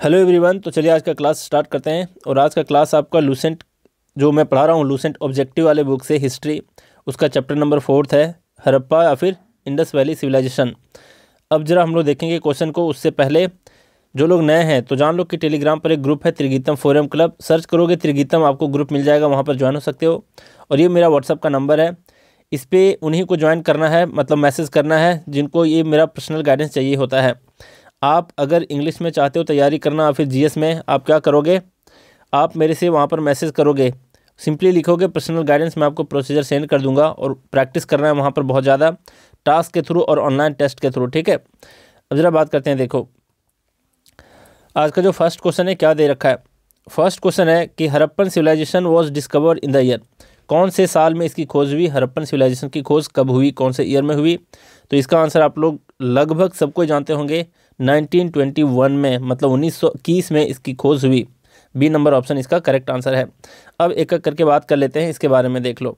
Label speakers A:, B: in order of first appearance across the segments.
A: Hello everyone. तो चलिए आज का क्लास स्टार्ट करते हैं। और आज का क्लास आपका लूसेंट जो मैं पढ़ा रहा हूँ, लूसेंट ऑब्जेक्टिव वाले बुक से हिस्ट्री, उसका चैप्टर नंबर 4 है, हड़प्पा या फिर इंडस वैली सिविलाइजेशन। अब जरा हम लोग देखेंगे क्वेश्चन को। उससे पहले जो लोग नए हैं तो जान लो कि टेलीग्राम पर एक ग्रुप है त्रिगीतम फोरम क्लब। सर्च करोगे त्रिगीतम, आपको ग्रुप मिल जाएगा, वहाँ पर ज्वाइन हो सकते हो। और ये मेरा व्हाट्सअप का नंबर है, इस पर उन्हीं को ज्वाइन करना है, मतलब मैसेज करना है जिनको ये मेरा पर्सनल गाइडेंस चाहिए होता है। आप अगर इंग्लिश में चाहते हो तैयारी करना या फिर जीएस में, आप क्या करोगे, आप मेरे से वहाँ पर मैसेज करोगे, सिंपली लिखोगे पर्सनल गाइडेंस, मैं आपको प्रोसीजर सेंड कर दूंगा। और प्रैक्टिस करना है वहाँ पर बहुत ज़्यादा, टास्क के थ्रू और ऑनलाइन टेस्ट के थ्रू, ठीक है। अब ज़रा बात करते हैं। देखो आज का जो फर्स्ट क्वेश्चन है क्या दे रखा है। फर्स्ट क्वेश्चन है कि Harappan civilization was discovered in the year. कौन से साल में इसकी खोज हुई, हड़प्पन सिविलाइजेशन की खोज कब हुई, कौन से ईयर में हुई। तो इसका आंसर आप लोग लगभग सबको जानते होंगे, 1921 में, मतलब 1921 में इसकी खोज हुई। बी नंबर ऑप्शन इसका करेक्ट आंसर है। अब एक एक करके बात कर लेते हैं, इसके बारे में देख लो।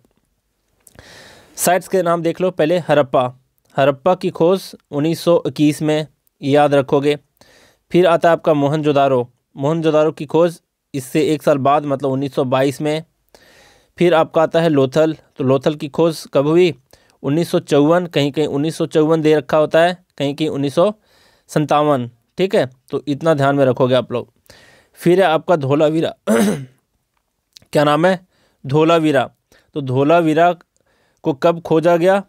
A: साइट्स के नाम देख लो। पहले हड़प्पा की खोज 1921 में, याद रखोगे। फिर आता है आपका मोहनजोदारो की खोज इससे एक साल बाद, मतलब 1922 में। फिर आपका आता है लोथल। तो लोथल की खोज कब हुई, 1954, कहीं कहीं 1954 दे रखा होता है, कहीं कहीं 1957, ठीक है। तो इतना ध्यान में रखोगे आप लोग। फिर है आपका धोलावीरा क्या नाम है, धोलावीरा। तो धोलावीरा को कब खोजा गया,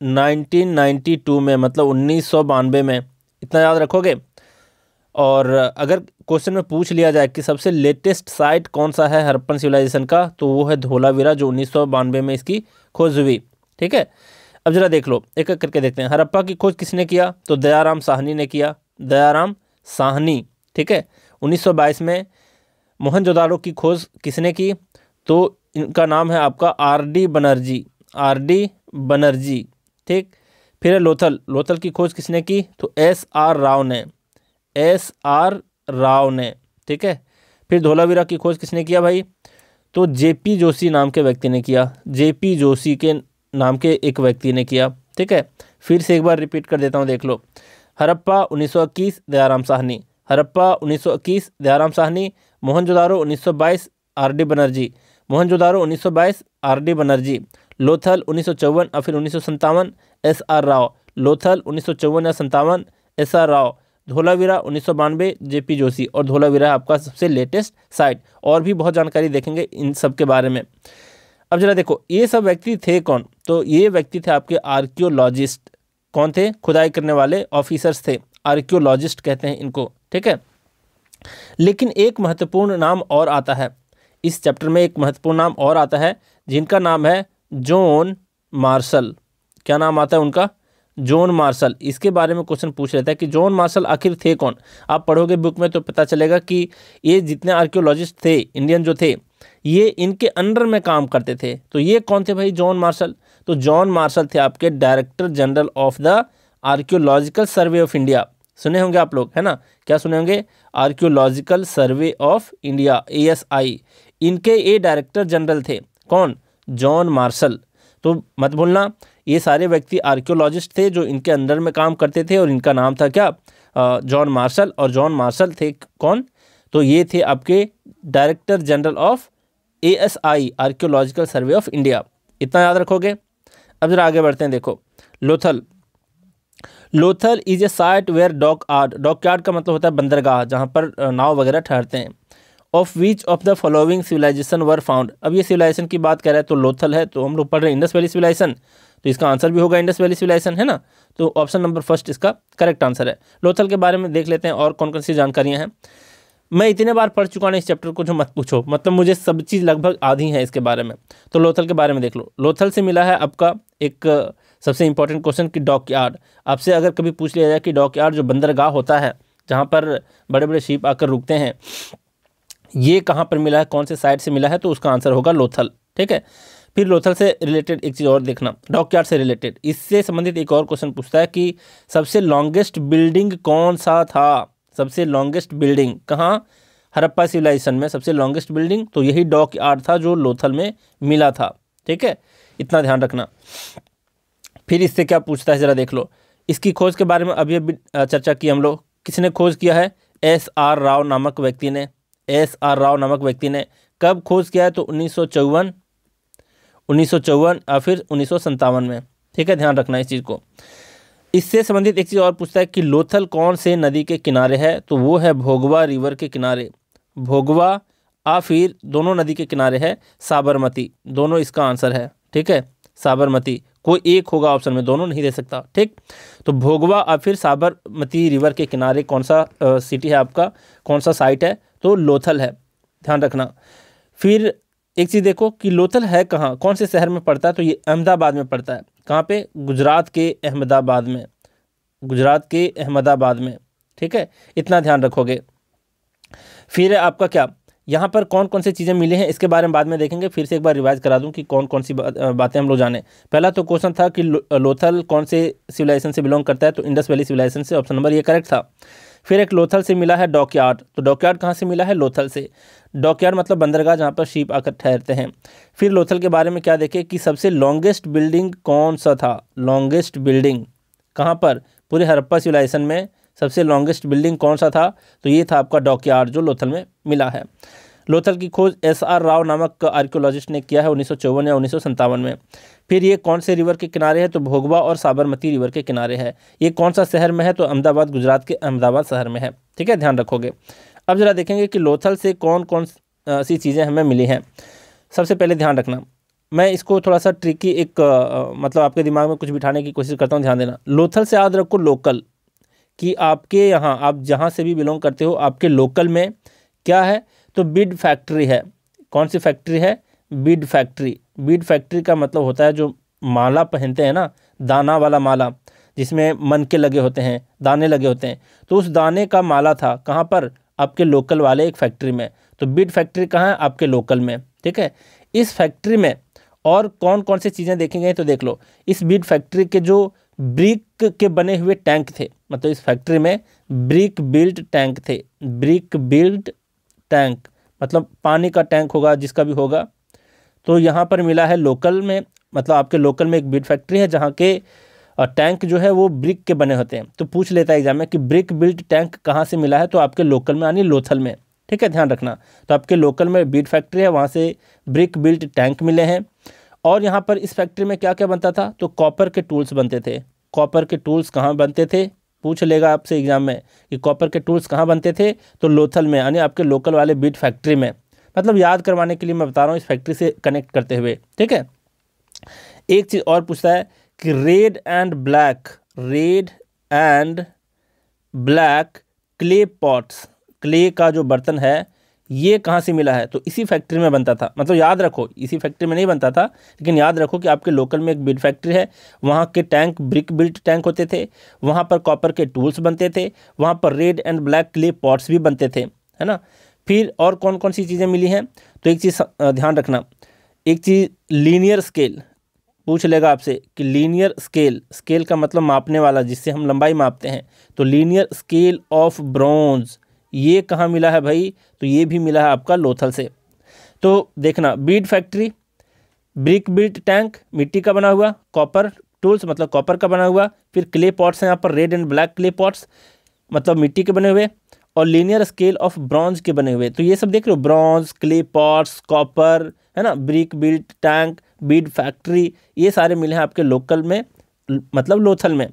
A: 1992 में, मतलब 1992 में, इतना याद रखोगे। और अगर क्वेश्चन में पूछ लिया जाए कि सबसे लेटेस्ट साइट कौन सा है हड़प्पन सिविलाइजेशन का, तो वो है धोलावीरा, जो 1992 में इसकी खोज हुई, ठीक है। अब जरा देख लो, एक एक करके देखते हैं। हड़प्पा की खोज किसने किया, तो दयाराम साहनी ने किया, दयाराम साहनी, ठीक है, 1922 में। मोहनजोदाड़ो की खोज किसने की, तो इनका नाम है आपका आर डी बनर्जी, ठीक। फिर है लोथल की खोज किसने की, तो एस आर राव ने, ठीक है। फिर धोलावीरा की खोज किसने किया भाई, तो जेपी जोशी नाम के व्यक्ति ने किया, जेपी जोशी के नाम के एक व्यक्ति ने किया, ठीक है। फिर से एक बार रिपीट कर देता हूँ, देख लो। Harappa 1921 Dayaram Sahni, Harappa 1921 Dayaram Sahni, Mohenjodaro 1922 R D Banerjee, Mohenjodaro 1922 R D Banerjee, Lothal 1954 और फिर 1957 एस आर राव, लोथल 1954 या 57 S R Rao, Dholavira 1992 JP Joshi. और धोलावीरा है आपका सबसे लेटेस्ट साइट। और भी बहुत जानकारी देखेंगे इन सब के बारे में। अब जरा देखो ये सब व्यक्ति थे कौन, तो ये व्यक्ति थे आपके आर्कियोलॉजिस्ट। कौन थे, खुदाई करने वाले ऑफिसर्स थे, आर्कियोलॉजिस्ट कहते हैं इनको, ठीक है। लेकिन एक महत्वपूर्ण नाम और आता है इस चैप्टर में, एक महत्वपूर्ण नाम और आता है जिनका नाम है जॉन मार्शल। क्या नाम आता है उनका, जॉन मार्शल। इसके बारे में क्वेश्चन पूछ लेता है कि जॉन मार्शल आखिर थे कौन। आप पढ़ोगे बुक में तो पता चलेगा कि ये जितने आर्कियोलॉजिस्ट थे इंडियन जो थे, ये इनके अंडर में काम करते थे। तो ये कौन थे भाई, जॉन मार्शल। तो जॉन मार्शल थे आपके director general of the archaeological survey of India. सुने होंगे आप लोग, है ना, क्या सुने होंगे, archaeological survey of India, ASI। इनके ये डायरेक्टर जनरल थे, कौन, जॉन मार्शल। तो मत भूलना ये सारे व्यक्ति आर्कियोलॉजिस्ट थे जो इनके अंडर में काम करते थे, और इनका नाम था क्या, जॉन मार्शल। और जॉन मार्शल थे कौन, तो ये थे आपके director general of ASI, archaeological survey of India. इतना याद रखोगे। अब जरा आगे बढ़ते हैं। देखो Lothal is a site where dockyard का मतलब होता है बंदरगाह, जहाँ पर नाव वगैरह ठहरते हैं। Of which of the following civilization were found. अब ये सिविलाइजेशन की बात कर रहा है तो लोथल है, तो हम लोग पढ़ रहे हैं इंडस वैली सिविलाइजेशन, तो इसका आंसर भी होगा इंडस वैली सिविलाइजेशन, है ना। तो ऑप्शन नंबर फर्स्ट इसका करेक्ट आंसर है। लोथल के बारे में देख लेते हैं और कौन कौन सी जानकारियां हैं। मैं इतने बार पढ़ चुका हूँ इस चैप्टर को, जो मत पूछो, मतलब मुझे सब चीज़ लगभग आधी है इसके बारे में। तो लोथल के बारे में देख लो। लोथल से मिला है आपका एक सबसे इंपॉर्टेंट क्वेश्चन कि डॉक यार्ड। आपसे अगर कभी पूछ लिया जाए कि डॉक यार्ड जो बंदरगाह होता है जहाँ पर बड़े बड़े शिप आकर रुकते हैं, ये कहाँ पर मिला है, कौन से साइड से मिला है, तो उसका आंसर होगा लोथल, ठीक है। फिर लोथल से रिलेटेड एक चीज़ और देखना, डॉकयार्ड से रिलेटेड, इससे संबंधित एक और क्वेश्चन पूछता है कि सबसे लॉन्गेस्ट बिल्डिंग कौन सा था। सबसे लॉन्गेस्ट बिल्डिंग कहाँ, हड़प्पा सिविलाइजेशन में सबसे लॉन्गेस्ट बिल्डिंग, तो यही डॉकयार्ड था जो लोथल में मिला था, ठीक है। इतना ध्यान रखना। फिर इससे क्या पूछता है जरा देख लो। इसकी खोज के बारे में अभी अभी चर्चा की हम लोग। किसने खोज किया है, एस.आर. राव नामक व्यक्ति ने, एस.आर. राव नामक व्यक्ति ने कब खोज किया है? तो 1954 या फिर 1957 में। ठीक है, ध्यान रखना इस चीज़ को। इससे संबंधित एक चीज़ और पूछता है कि लोथल कौन से नदी के किनारे है? तो वो है भोगवा रिवर के किनारे, भोगवा या फिर दोनों नदी के किनारे है साबरमती, दोनों इसका आंसर है। ठीक है, साबरमती, कोई एक होगा ऑप्शन में, दोनों नहीं दे सकता। ठीक, तो भोगवा या फिर साबरमती रिवर के किनारे कौन सा सिटी है आपका, कौन सा साइट है? तो लोथल है, ध्यान रखना। फिर एक चीज़ देखो कि लोथल है कहाँ, कौन से शहर में पड़ता है? तो ये अहमदाबाद में पड़ता है। कहाँ पे? गुजरात के अहमदाबाद में, गुजरात के अहमदाबाद में। ठीक है, इतना ध्यान रखोगे। फिर आपका क्या, यहाँ पर कौन कौन सी चीज़ें मिली हैं इसके बारे में बाद में देखेंगे। फिर से एक बार रिवाइज करा दूं कि कौन कौन सी बातें हम लोग जाने। पहला तो क्वेश्चन था कि लोथल कौन से सिविलाइजेशन से बिलोंग करता है? तो इंडस वैली सिविलाइजेशन से, ऑप्शन नंबर ये करेक्ट था। फिर एक लोथल से मिला है डॉकयार्ड, तो डॉकयार्ड कहाँ से मिला है? लोथल से। डॉकयार्ड मतलब बंदरगाह जहाँ पर शिप आकर ठहरते हैं। फिर लोथल के बारे में क्या देखें कि सबसे लॉन्गेस्ट बिल्डिंग कौन सा था? लॉन्गेस्ट बिल्डिंग कहाँ पर? पूरे हड़प्पा सिविलाइजेशन में सबसे लॉन्गेस्ट बिल्डिंग कौन सा था? तो ये था आपका डॉकयार्ड, जो लोथल में मिला है। लोथल की खोज एस.आर. राव नामक आर्कियोलॉजिस्ट ने किया है 1954 या 1957 में। फिर ये कौन से रिवर के किनारे है? तो भोगवा और साबरमती रिवर के किनारे है। ये कौन सा शहर में है? तो अहमदाबाद, गुजरात के अहमदाबाद शहर में है। ठीक है, ध्यान रखोगे। अब जरा देखेंगे कि लोथल से कौन कौन सी चीज़ें हमें मिली हैं। सबसे पहले ध्यान रखना, मैं इसको थोड़ा सा ट्रिकी एक मतलब आपके दिमाग में कुछ बिठाने की कोशिश करता हूँ, ध्यान देना। लोथल से याद रखो लोकल, कि आपके यहाँ, आप जहाँ से भी बिलोंग करते हो, आपके लोकल में क्या है? तो बीड फैक्ट्री है। कौन सी फैक्ट्री है? बीड फैक्ट्री। बीड फैक्ट्री का मतलब होता है जो माला पहनते हैं ना, दाना वाला माला, जिसमें मनके लगे होते हैं, दाने लगे होते हैं, तो उस दाने का माला था कहाँ पर? आपके लोकल वाले एक फैक्ट्री में। तो बीड फैक्ट्री कहाँ है? आपके लोकल में। ठीक है, इस फैक्ट्री में और कौन कौन सी चीज़ें देखेंगे तो देख लो। इस बीड फैक्ट्री के जो ब्रिक के बने हुए टैंक थे, मतलब इस फैक्ट्री में ब्रिक बिल्ट टैंक थे। ब्रिक बिल्ट टैंक मतलब पानी का टैंक होगा, जिसका भी होगा, तो यहाँ पर मिला है लोकल में। मतलब आपके लोकल में एक बीड फैक्ट्री है जहाँ के टैंक जो है वो ब्रिक के बने होते हैं। तो पूछ लेता है एग्जाम में कि ब्रिक बिल्ट टैंक कहाँ से मिला है? तो आपके लोकल में, यानी लोथल में। ठीक है, ध्यान रखना। तो आपके लोकल में बीड फैक्ट्री है, वहाँ से ब्रिक बिल्ट टैंक मिले हैं। और यहाँ पर इस फैक्ट्री में क्या क्या बनता था? तो कॉपर के टूल्स बनते थे। कॉपर के टूल्स कहाँ बनते थे? पूछ लेगा आपसे एग्जाम में कि कॉपर के टूल्स कहाँ बनते थे? तो लोथल में, यानी आपके लोकल वाले बीड फैक्ट्री में। मतलब याद करवाने के लिए मैं बता रहा हूँ, इस फैक्ट्री से कनेक्ट करते हुए। ठीक है, एक चीज़ और पूछता है कि red and black clay pots, clay का जो बर्तन है, ये कहाँ से मिला है? तो इसी फैक्ट्री में बनता था। मतलब याद रखो, इसी फैक्ट्री में नहीं बनता था, लेकिन याद रखो कि आपके लोकल में एक बीड फैक्ट्री है, वहाँ के टैंक ब्रिक बिल्ट टैंक होते थे, वहाँ पर कॉपर के टूल्स बनते थे, वहाँ पर red and black clay pots भी बनते थे, है ना। फिर और कौन कौन सी चीज़ें मिली हैं? तो एक चीज़ ध्यान रखना, एक चीज़ लीनियर स्केल पूछ लेगा आपसे कि लीनियर स्केल, स्केल का मतलब मापने वाला, जिससे हम लंबाई मापते हैं। तो लीनियर स्केल ऑफ ब्रॉन्ज, ये कहाँ मिला है भाई? तो ये भी मिला है आपका लोथल से। तो देखना, Beed factory, brick built tank मिट्टी का बना हुआ, कॉपर टूल्स मतलब कॉपर का बना हुआ, फिर क्ले पॉट्स हैं यहाँ पर, red and black clay pots मतलब मिट्टी के बने हुए, और लीनियर स्केल ऑफ ब्रॉन्ज के बने हुए। तो ये सब देख लो, ब्रॉन्ज, क्ले पॉट्स, कॉपर, है ना, brick built tank, Beed factory, ये सारे मिले हैं आपके लोकल में, मतलब लोथल में।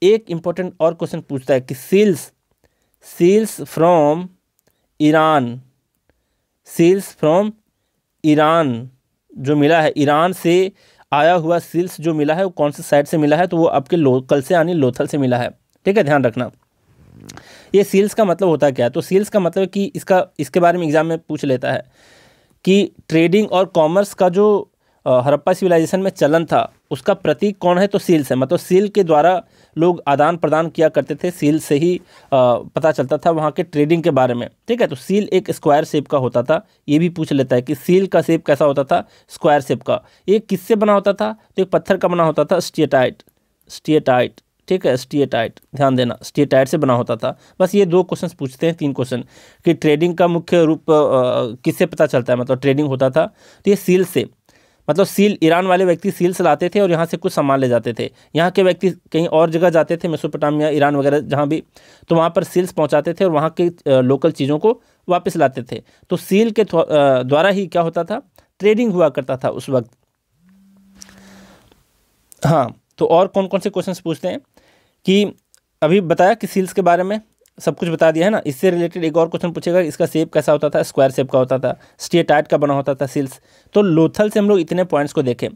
A: एक इंपॉर्टेंट और क्वेश्चन पूछता है कि सील्स फ्रॉम ईरान जो मिला है, ईरान से आया हुआ सील्स जो मिला है वो कौन से साइड से मिला है? तो वो आपके लोकल से यानी लोथल से मिला है। ठीक है, ध्यान रखना। ये सील्स का मतलब होता क्या है? तो सील्स का मतलब कि इसके बारे में एग्जाम में पूछ लेता है कि ट्रेडिंग और कॉमर्स का जो हड़प्पा सिविलाइजेशन में चलन था, उसका प्रतीक कौन है? तो सील्स है। मतलब सील के द्वारा लोग आदान प्रदान किया करते थे, सील से ही पता चलता था वहाँ के ट्रेडिंग के बारे में। ठीक है, तो सील एक स्क्वायर शेप का होता था। ये भी पूछ लेता है कि सील का शेप कैसा होता था? स्क्वायर शेप का। ये किससे बना होता था? तो एक पत्थर का बना होता था, स्टिएटाइट। ठीक है, स्टिएटाइट, ध्यान देना, स्टिएटाइट से बना होता था। बस ये 2 क्वेश्चन पूछते हैं, 3 क्वेश्चन, कि ट्रेडिंग का मुख्य रूप किससे पता चलता है, मतलब ट्रेडिंग होता था, तो ये सील से। मतलब सील, ईरान वाले व्यक्ति सील्स लाते थे और यहाँ से कुछ सामान ले जाते थे। यहाँ के व्यक्ति कहीं और जगह जाते थे, मेसोपोटामिया, ईरान वगैरह जहाँ भी, तो वहाँ पर सील्स पहुँचाते थे और वहाँ के लोकल चीज़ों को वापस लाते थे। तो सील के द्वारा ही क्या होता था, ट्रेडिंग हुआ करता था उस वक्त। हाँ, तो और कौन कौन से क्वेश्चंस पूछते हैं कि अभी बताया कि सील्स के बारे में सब कुछ बता दिया है ना। इससे रिलेटेड एक और क्वेश्चन पूछेगा, इसका शेप कैसा होता था, स्क्वायर शेप का होता था, स्टेटाइट का बना होता था सील्स। तो लोथल से हम लोग इतने पॉइंट्स को देखें,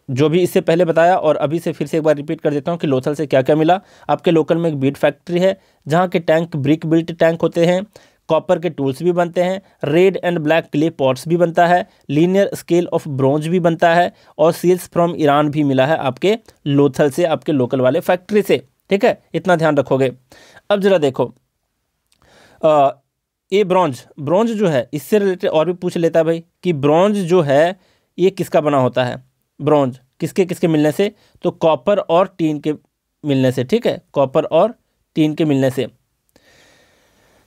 A: जो भी इससे पहले बताया और अभी से फिर से एक बार रिपीट कर देता हूँ कि लोथल से क्या क्या मिला। आपके लोकल में एक बीट फैक्ट्री है जहाँ के टैंक ब्रिक बिल्ट टैंक होते हैं, कॉपर के टूल्स भी बनते हैं, red and black clay pots भी बनता है, लीनियर स्केल ऑफ ब्रोंज भी बनता है, और सील्स फ्रॉम ईरान भी मिला है आपके लोथल से, आपके लोकल वाले फैक्ट्री से। ठीक है, इतना ध्यान रखोगे। अब जरा देखो, ये ब्रॉन्ज जो है, इससे रिलेटेड और भी पूछ लेता है भाई कि ब्रॉन्ज जो है ये किसका बना होता है। ब्रॉन्ज किसके किसके मिलने से, तो कॉपर और टीन के मिलने से। ठीक है, कॉपर और टीन के मिलने से।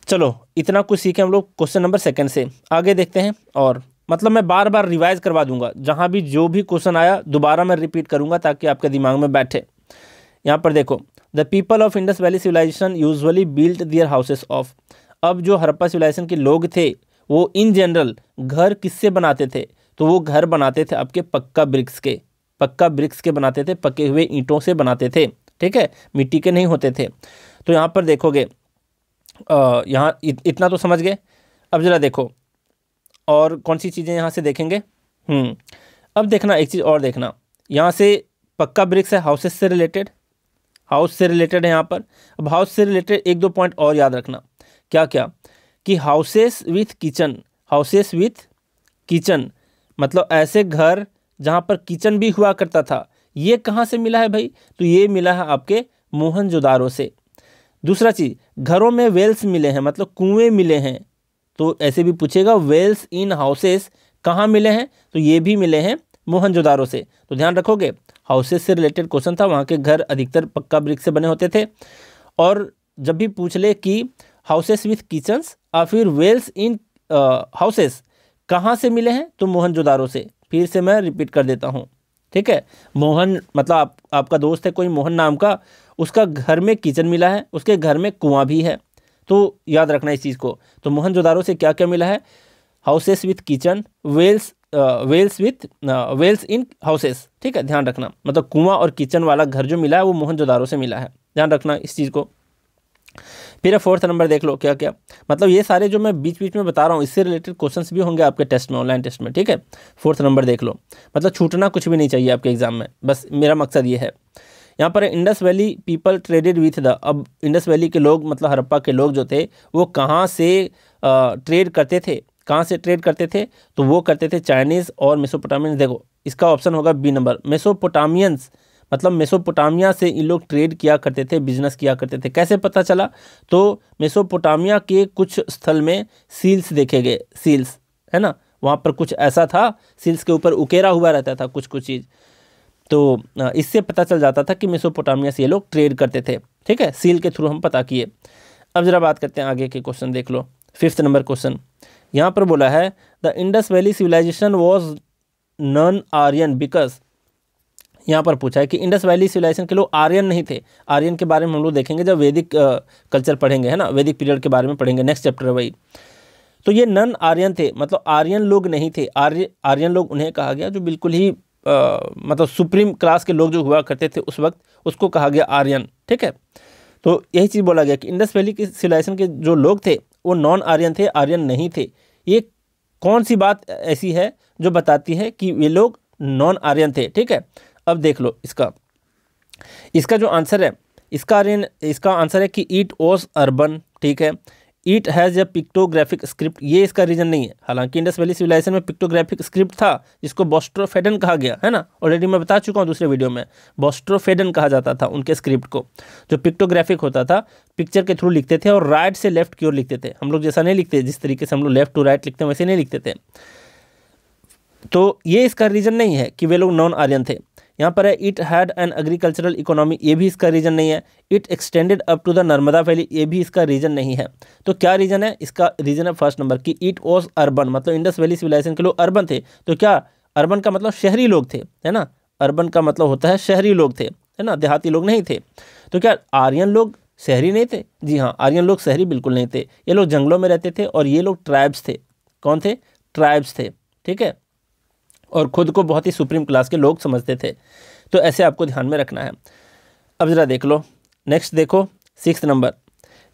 A: चलो, इतना कुछ सीखे हम लोग क्वेश्चन नंबर 2 से। आगे देखते हैं, और मतलब मैं बार बार रिवाइज करवा दूंगा, जहाँ भी जो भी क्वेश्चन आया दोबारा मैं रिपीट करूंगा ताकि आपके दिमाग में बैठे। यहाँ पर देखो, the people of Indus valley civilization usually built their houses of. अब जो हड़प्पा सिविलाइजेशन के लोग थे वो इन जनरल घर किससे बनाते थे, तो वो घर बनाते थे आपके पक्का ब्रिक्स के बनाते थे, पके हुए ईंटों से बनाते थे। ठीक है, मिट्टी के नहीं होते थे। तो यहाँ पर देखोगे, यहाँ इतना तो समझ गए। अब जरा देखो और कौन सी चीज़ें यहाँ से देखेंगे। अब देखना एक चीज़ और देखना, यहाँ से पक्का ब्रिक्स है, हाउसेस से रिलेटेड, हाउस से रिलेटेड है यहाँ पर। अब हाउस से रिलेटेड 1-2 पॉइंट और याद रखना। क्या क्या, कि हाउसेस विथ किचन, मतलब ऐसे घर जहाँ पर किचन भी हुआ करता था। ये कहाँ से मिला है भाई, तो ये मिला है आपके मोहनजोदारो से। दूसरा चीज़, घरों में वेल्स मिले हैं, मतलब कुएं मिले हैं। तो ऐसे भी पूछेगा, वेल्स इन हाउसेस कहाँ मिले हैं, तो ये भी मिले हैं मोहनजोदारो से। तो ध्यान रखोगे, हाउसेस से रिलेटेड क्वेश्चन था, वहाँ के घर अधिकतर पक्का ब्रिक से बने होते थे। और जब भी पूछ ले कि हाउसेस विथ किचन्स और फिर वेल्स इन हाउसेस कहाँ से मिले हैं, तो मोहनजोदारो से। फिर से मैं रिपीट कर देता हूँ। ठीक है, मोहन मतलब आपका दोस्त है कोई मोहन नाम का, उसका घर में किचन मिला है, उसके घर में कुआं भी है। तो याद रखना इस चीज़ को। तो मोहनजोदारो से क्या क्या मिला है, houses with kitchen, wells in houses. ठीक है, ध्यान रखना, मतलब कुआं और किचन वाला घर जो मिला है वो मोहनजोदारो से मिला है। ध्यान रखना इस चीज़ को। फिर 4th नंबर देख लो क्या क्या, मतलब ये सारे जो मैं बीच बीच में बता रहा हूँ इससे रिलेटेड क्वेश्चंस भी होंगे आपके टेस्ट में, ऑनलाइन टेस्ट में। ठीक है, 4th नंबर देख लो, मतलब छूटना कुछ भी नहीं चाहिए आपके एग्जाम में, बस मेरा मकसद ये है। यहाँ पर Indus valley people traded with the, अब इंडस वैली के लोग मतलब हड़प्पा के लोग जो थे वो कहाँ से ट्रेड करते थे, कहाँ से ट्रेड करते थे, तो वो करते थे चाइनीज़ और मेसोपोटामियंस। देखो इसका ऑप्शन होगा बी नंबर, मेसोपोटामियंस, मतलब मेसोपोटामिया से इन लोग ट्रेड किया करते थे, बिजनेस किया करते थे। कैसे पता चला, तो मेसोपोटामिया के कुछ स्थल में सील्स देखे गए, सील्स है ना, वहाँ पर कुछ ऐसा था, सील्स के ऊपर उकेरा हुआ रहता था कुछ चीज़, तो इससे पता चल जाता था कि मेसोपोटामिया से ये लोग ट्रेड करते थे। ठीक है, सील के थ्रू हम पता किए। अब जरा बात करते हैं आगे के क्वेश्चन, देख लो 5th नंबर क्वेश्चन। यहाँ पर बोला है the Indus valley civilisation was non Aryan because, यहाँ पर पूछा है कि इंडस वैली सिविलाइजेशन के लोग आर्यन नहीं थे। आर्यन के बारे में हम लोग देखेंगे जब वैदिक कल्चर पढ़ेंगे, है ना, वैदिक पीरियड के बारे में पढ़ेंगे, नेक्स्ट चैप्टर है वही। तो ये नॉन आर्यन थे, मतलब आर्यन लोग नहीं थे। आर्यन लोग उन्हें कहा गया जो बिल्कुल ही मतलब सुप्रीम क्लास के लोग जो हुआ करते थे उस वक्त, उसको कहा गया आर्यन। ठीक है, तो यही चीज़ बोला गया कि इंडस वैली की सिविलाइजेशन के जो लोग थे वो नॉन आर्यन थे, आर्यन नहीं थे। ये कौन सी बात ऐसी है जो बताती है कि ये लोग नॉन आर्यन थे। ठीक है, अब देख लो इसका जो आंसर है, इसका आंसर है कि इट वॉज अर्बन। ठीक है, it has a pictographic script, ये इसका रीजन नहीं है। हालांकि इंडस वैली सिविलाइजेशन में पिक्टोग्राफिक स्क्रिप्ट था जिसको बोस्ट्रोफेडन कहा गया, है ना, ऑलरेडी मैं बता चुका हूँ दूसरे वीडियो में। बोस्ट्रोफेडन कहा जाता था उनके स्क्रिप्ट को, जो पिक्टोग्राफिक होता था, पिक्चर के थ्रू लिखते थे और राइट से लेफ्ट की ओर लिखते थे। हम लोग जैसा नहीं लिखते, जिस तरीके से हम लोग लेफ्ट टू राइट लिखते हैं वैसे नहीं लिखते थे। तो ये इसका रीजन नहीं है कि वे लोग नॉन आर्यन थे। यहाँ पर है it had an agricultural economy, ये भी इसका रीजन नहीं है। It extended up to the Narmada valley, ये भी इसका रीजन नहीं है। तो क्या रीजन है, इसका रीजन है 1st नंबर कि इट वॉज अर्बन, मतलब इंडस वैली सिविलाइजेशन के लोग अर्बन थे। तो क्या अर्बन का मतलब शहरी लोग थे, है ना, अर्बन का मतलब होता है शहरी लोग थे, है ना, देहाती लोग नहीं थे। तो क्या आर्यन लोग शहरी नहीं थे? जी हाँ, आर्यन लोग शहरी बिल्कुल नहीं थे। ये लोग जंगलों में रहते थे और ये लोग ट्राइब्स थे। कौन थे? ट्राइब्स थे, ठीक है, और खुद को बहुत ही सुप्रीम क्लास के लोग समझते थे। तो ऐसे आपको ध्यान में रखना है। अब ज़रा देख लो, नेक्स्ट देखो 6 नंबर,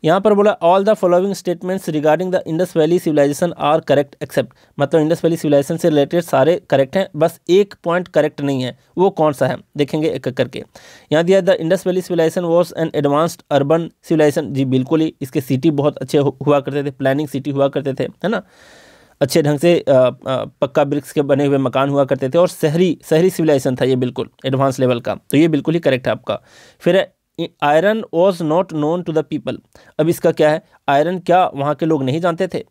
A: यहाँ पर बोला all the following statements regarding the Indus valley civilization are correct except, मतलब इंडस वैली सिविलाइजेशन से रिलेटेड सारे करेक्ट हैं, बस एक पॉइंट करेक्ट नहीं है। वो कौन सा है देखेंगे एक एक करके। यहाँ दिया the Indus valley civilisation was an advanced urban civilisation, जी बिल्कुल ही, इसके सिटी बहुत अच्छे हुआ करते थे, प्लानिंग सिटी हुआ करते थे, है ना, अच्छे ढंग से पक्का ब्रिक्स के बने हुए मकान हुआ करते थे, और शहरी सिविलाइजेशन था ये, बिल्कुल एडवांस लेवल का। तो ये बिल्कुल ही करेक्ट है आपका। फिर iron was not known to the people, अब इसका क्या है, आयरन क्या वहाँ के लोग नहीं जानते थे?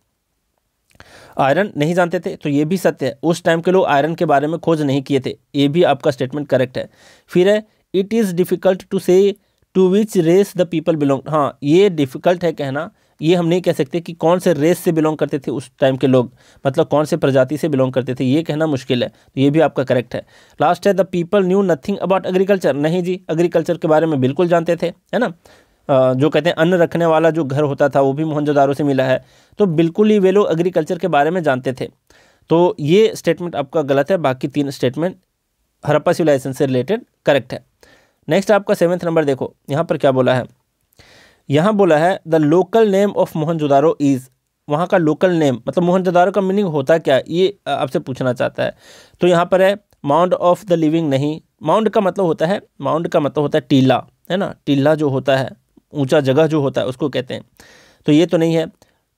A: आयरन नहीं जानते थे, तो ये भी सत्य है, उस टाइम के लोग आयरन के बारे में खोज नहीं किए थे, ये भी आपका स्टेटमेंट करेक्ट है। फिर है it is difficult to say to which race the people belong, हाँ ये डिफ़िकल्ट है कहना, ये हम नहीं कह सकते कि कौन से रेस से बिलोंग करते थे उस टाइम के लोग, मतलब कौन से प्रजाति से बिलोंग करते थे, ये कहना मुश्किल है, तो ये भी आपका करेक्ट है। लास्ट है the people knew nothing about agriculture, नहीं जी, एग्रीकल्चर के बारे में बिल्कुल जानते थे, है ना, जो कहते हैं अन्न रखने वाला जो घर होता था वो भी मोहनजोदारो से मिला है, तो बिल्कुल ही वे लोग एग्रीकल्चर के बारे में जानते थे। तो ये स्टेटमेंट आपका गलत है, बाकी 3 स्टेटमेंट हड़प्पा सिविलाइजेशन से रिलेटेड करेक्ट है। नेक्स्ट आपका 7th नंबर देखो, यहाँ पर क्या बोला है, यहाँ बोला है the local name of Mohenjodaro is, वहाँ का लोकल नेम मतलब मोहनजोदारो का मीनिंग होता क्या, ये आपसे पूछना चाहता है। तो यहाँ पर है माउंड ऑफ द लिविंग, नहीं, माउंड का मतलब होता है टीला, है ना, टीला जो होता है ऊंचा जगह जो होता है उसको कहते हैं, तो ये तो नहीं है।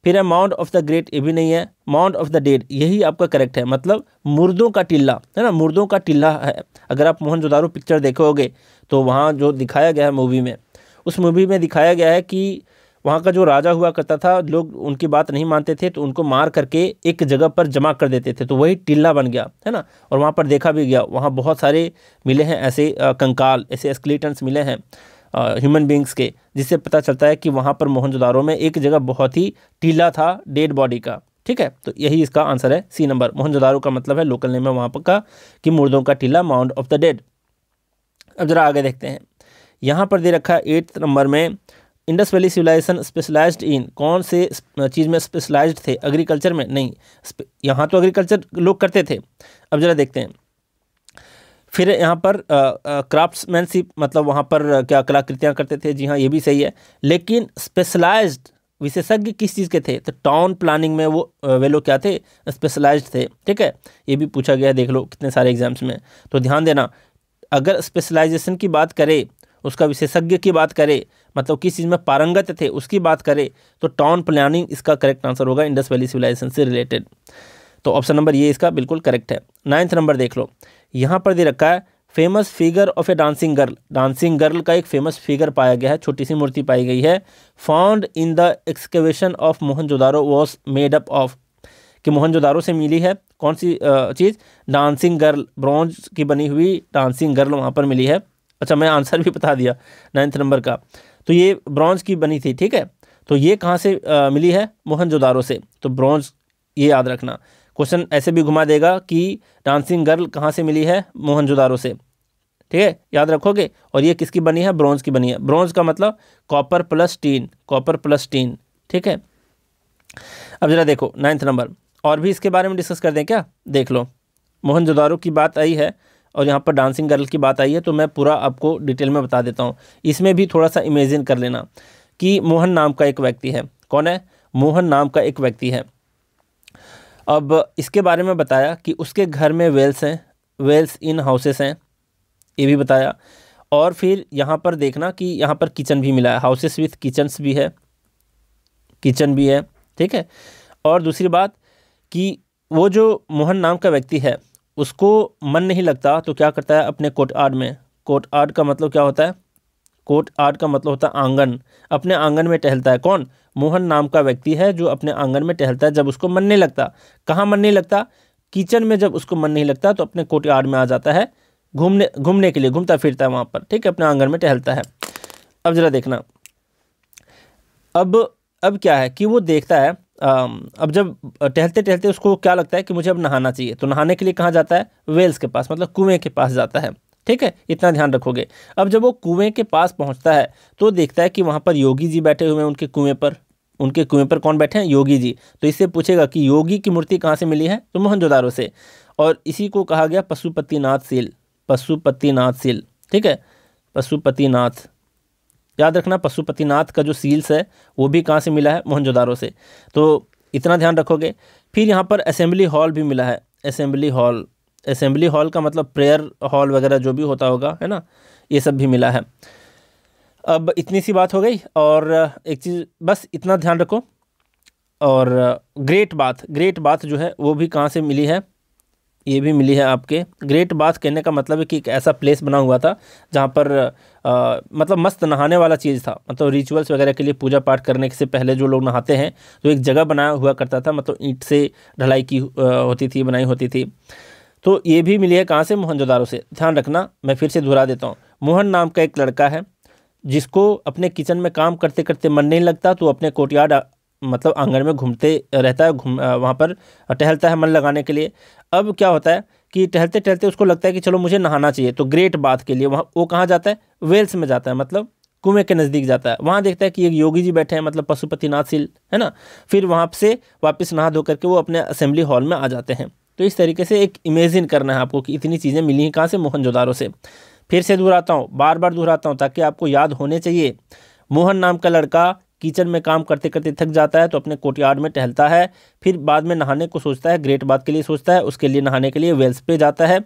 A: फिर है माउंड ऑफ द ग्रेट, ये भी नहीं है। माउंड ऑफ द डेड, यही आपका करेक्ट है, मतलब मुर्दों का टिल्ला, है ना, मुर्दों का टिल्ला है। अगर आप मोहनजोदारो पिक्चर देखोगे तो वहाँ जो दिखाया गया है मूवी में, उस मूवी में दिखाया गया है कि वहाँ का जो राजा हुआ करता था, लोग उनकी बात नहीं मानते थे तो उनको मार करके एक जगह पर जमा कर देते थे, तो वही टिल्ला बन गया, है ना। और वहाँ पर देखा भी गया, वहाँ बहुत सारे मिले हैं ऐसे कंकाल, ऐसे स्केलेटन्स मिले हैं ह्यूमन बींग्स के, जिससे पता चलता है कि वहाँ पर मोहनजोदारो में एक जगह बहुत ही टीला था डेड बॉडी का, ठीक है। तो यही इसका आंसर है सी नंबर, मोहनजोदारो का मतलब है लोकल नेम है वहाँ पर का कि मुर्दों का टीला, माउंड ऑफ द डेड। अब जरा आगे देखते हैं, यहाँ पर दे रखा है 8th नंबर में इंडस वैली सिविलाइजेशन स्पेशलाइज्ड इन, कौन से चीज़ में स्पेशलाइज्ड थे, एग्रीकल्चर में नहीं, यहाँ तो एग्रीकल्चर लोग करते थे। अब जरा देखते हैं, फिर यहाँ पर क्राफ्ट्समैनशिप, मतलब वहाँ पर क्या कलाकृतियाँ करते थे, जी हाँ ये भी सही है। लेकिन स्पेशलाइज्ड विशेषज्ञ किस चीज़ के थे, तो टाउन प्लानिंग में वो वे लोग क्या थे, स्पेशलाइज्ड थे, ठीक है। ये भी पूछा गया है, देख लो कितने सारे एग्जाम्स में, तो ध्यान देना, अगर स्पेशलाइजेशन की बात करें, उसका विशेषज्ञ की बात करें, मतलब किस चीज़ में पारंगत थे उसकी बात करें, तो टाउन प्लानिंग इसका करेक्ट आंसर होगा इंडस वैली सिविलाइजेशन से रिलेटेड। तो ऑप्शन नंबर ये इसका बिल्कुल करेक्ट है। 9th नंबर देख लो, यहाँ पर दे रखा है famous figure of A dancing girl, dancing girl का एक फेमस फिगर पाया गया है, छोटी सी मूर्ति पाई गई है, found in the excavation of Mohenjodaro was made up of, कि मोहनजोदारो से मिली है कौन सी चीज़, डांसिंग गर्ल, ब्रॉन्ज की बनी हुई डांसिंग गर्ल वहाँ पर मिली है। अच्छा मैं आंसर भी बता दिया 9th नंबर का, तो ये ब्रॉन्ज की बनी थी, ठीक है। तो ये कहाँ से मिली है, मोहनजोदारो से, तो ब्रॉन्ज, ये याद रखना। क्वेश्चन ऐसे भी घुमा देगा कि डांसिंग गर्ल कहाँ से मिली है, मोहनजोदारो से, ठीक है, याद रखोगे। और ये किसकी बनी है, ब्रॉन्ज की बनी है। ब्रॉन्ज का मतलब copper plus tin, copper plus tin, ठीक है। अब जरा देखो 9th नंबर, और भी इसके बारे में डिस्कस कर दें क्या, देख लो, मोहनजोदारो की बात आई है और यहाँ पर डांसिंग गर्ल की बात आई है, तो मैं पूरा आपको डिटेल में बता देता हूँ। इसमें भी थोड़ा सा इमेजिन कर लेना कि मोहन नाम का एक व्यक्ति है, कौन है, मोहन नाम का एक व्यक्ति है। अब इसके बारे में बताया कि उसके घर में वेल्स हैं, वेल्स इन हाउसेस हैं, ये भी बताया। और फिर यहाँ पर देखना कि यहाँ पर किचन भी मिला है, हाउसेस विथ किचन्स भी है, किचन भी है, ठीक है। और दूसरी बात कि वो जो मोहन नाम का व्यक्ति है उसको मन नहीं लगता तो क्या करता है, अपने कोर्टयार्ड में, कोर्टयार्ड का मतलब क्या होता है, कोर्टयार्ड का मतलब होता है आंगन, अपने आंगन में टहलता है। कौन, मोहन नाम का व्यक्ति है जो अपने आंगन में टहलता है जब उसको मन नहीं लगता। कहाँ मन नहीं लगता, किचन में जब उसको मन नहीं लगता तो अपने कोर्टयार्ड में आ जाता है घूमने के लिए, घूमता फिरता है वहाँ पर, ठीक है, अपने आंगन में टहलता है। अब जरा देखना, अब क्या है कि वो देखता है अब जब टहलते टहलते उसको क्या लगता है कि मुझे अब नहाना चाहिए, तो नहाने के लिए कहाँ जाता है? वेल्स के पास, मतलब कुएं के पास जाता है। ठीक है, इतना ध्यान रखोगे। अब जब वो कुएं के पास पहुंचता है तो देखता है कि वहाँ पर योगी जी बैठे हुए हैं उनके कुएं पर। उनके कुएं पर कौन बैठे हैं? योगी जी। तो इससे पूछेगा कि योगी की मूर्ति कहाँ से मिली है? तो मोहनजोदारो से। और इसी को कहा गया पशुपतिनाथ सील। पशुपतिनाथ सील, ठीक है, पशुपतिनाथ, याद रखना। पशुपतिनाथ का जो सील्स है वो भी कहाँ से मिला है? मोहनजोदारो से। तो इतना ध्यान रखोगे। फिर यहाँ पर असेंबली हॉल भी मिला है। असेंबली हॉल, असेंबली हॉल का मतलब प्रेयर हॉल वगैरह जो भी होता होगा, है ना, ये सब भी मिला है। अब इतनी सी बात हो गई। और एक चीज़ बस इतना ध्यान रखो, और ग्रेट बाथ, ग्रेट बाथ जो है वो भी कहाँ से मिली है? ये भी मिली है आपके। ग्रेट बाथ कहने का मतलब है कि एक ऐसा प्लेस बना हुआ था जहाँ पर मतलब मस्त नहाने वाला चीज़ था। मतलब रिचुअल्स वगैरह के लिए, पूजा पाठ करने से पहले जो लोग नहाते हैं तो एक जगह बनाया हुआ करता था, मतलब ईंट से ढलाई की होती थी, बनाई होती थी। तो ये भी मिली है कहाँ से? मोहनजोदारो से। ध्यान रखना, मैं फिर से दोहरा देता हूँ। मोहन नाम का एक लड़का है जिसको अपने किचन में काम करते करते मन नहीं लगता, तो अपने कोर्टयार्ड मतलब आंगन में घूमते रहता है, वहाँ पर टहलता है मन लगाने के लिए। अब क्या होता है कि टहलते टहलते उसको लगता है कि चलो मुझे नहाना चाहिए, तो ग्रेट बाथ के लिए वहाँ वो कहाँ जाता है? वेल्स में जाता है, मतलब कुएं के नज़दीक जाता है। वहाँ देखता है कि एक योगी जी बैठे हैं, मतलब पशुपतिनाथ सील, है ना। फिर वहाँ से वापस नहा धो करके वो अपने असेंबली हॉल में आ जाते हैं। तो इस तरीके से एक इमेजिन करना है आपको कि इतनी चीज़ें मिली हैं कहाँ से? मोहनजोदारो से। फिर से दोहराता हूँ, बार बार दोहराता हूँ ताकि आपको याद होने चाहिए। मोहन नाम का लड़का किचन में काम करते करते थक जाता है तो अपने कोर्टयार्ड में टहलता है, फिर बाद में नहाने को सोचता है, ग्रेट बाथ के लिए सोचता है, उसके लिए नहाने के लिए वेल्स पे जाता है,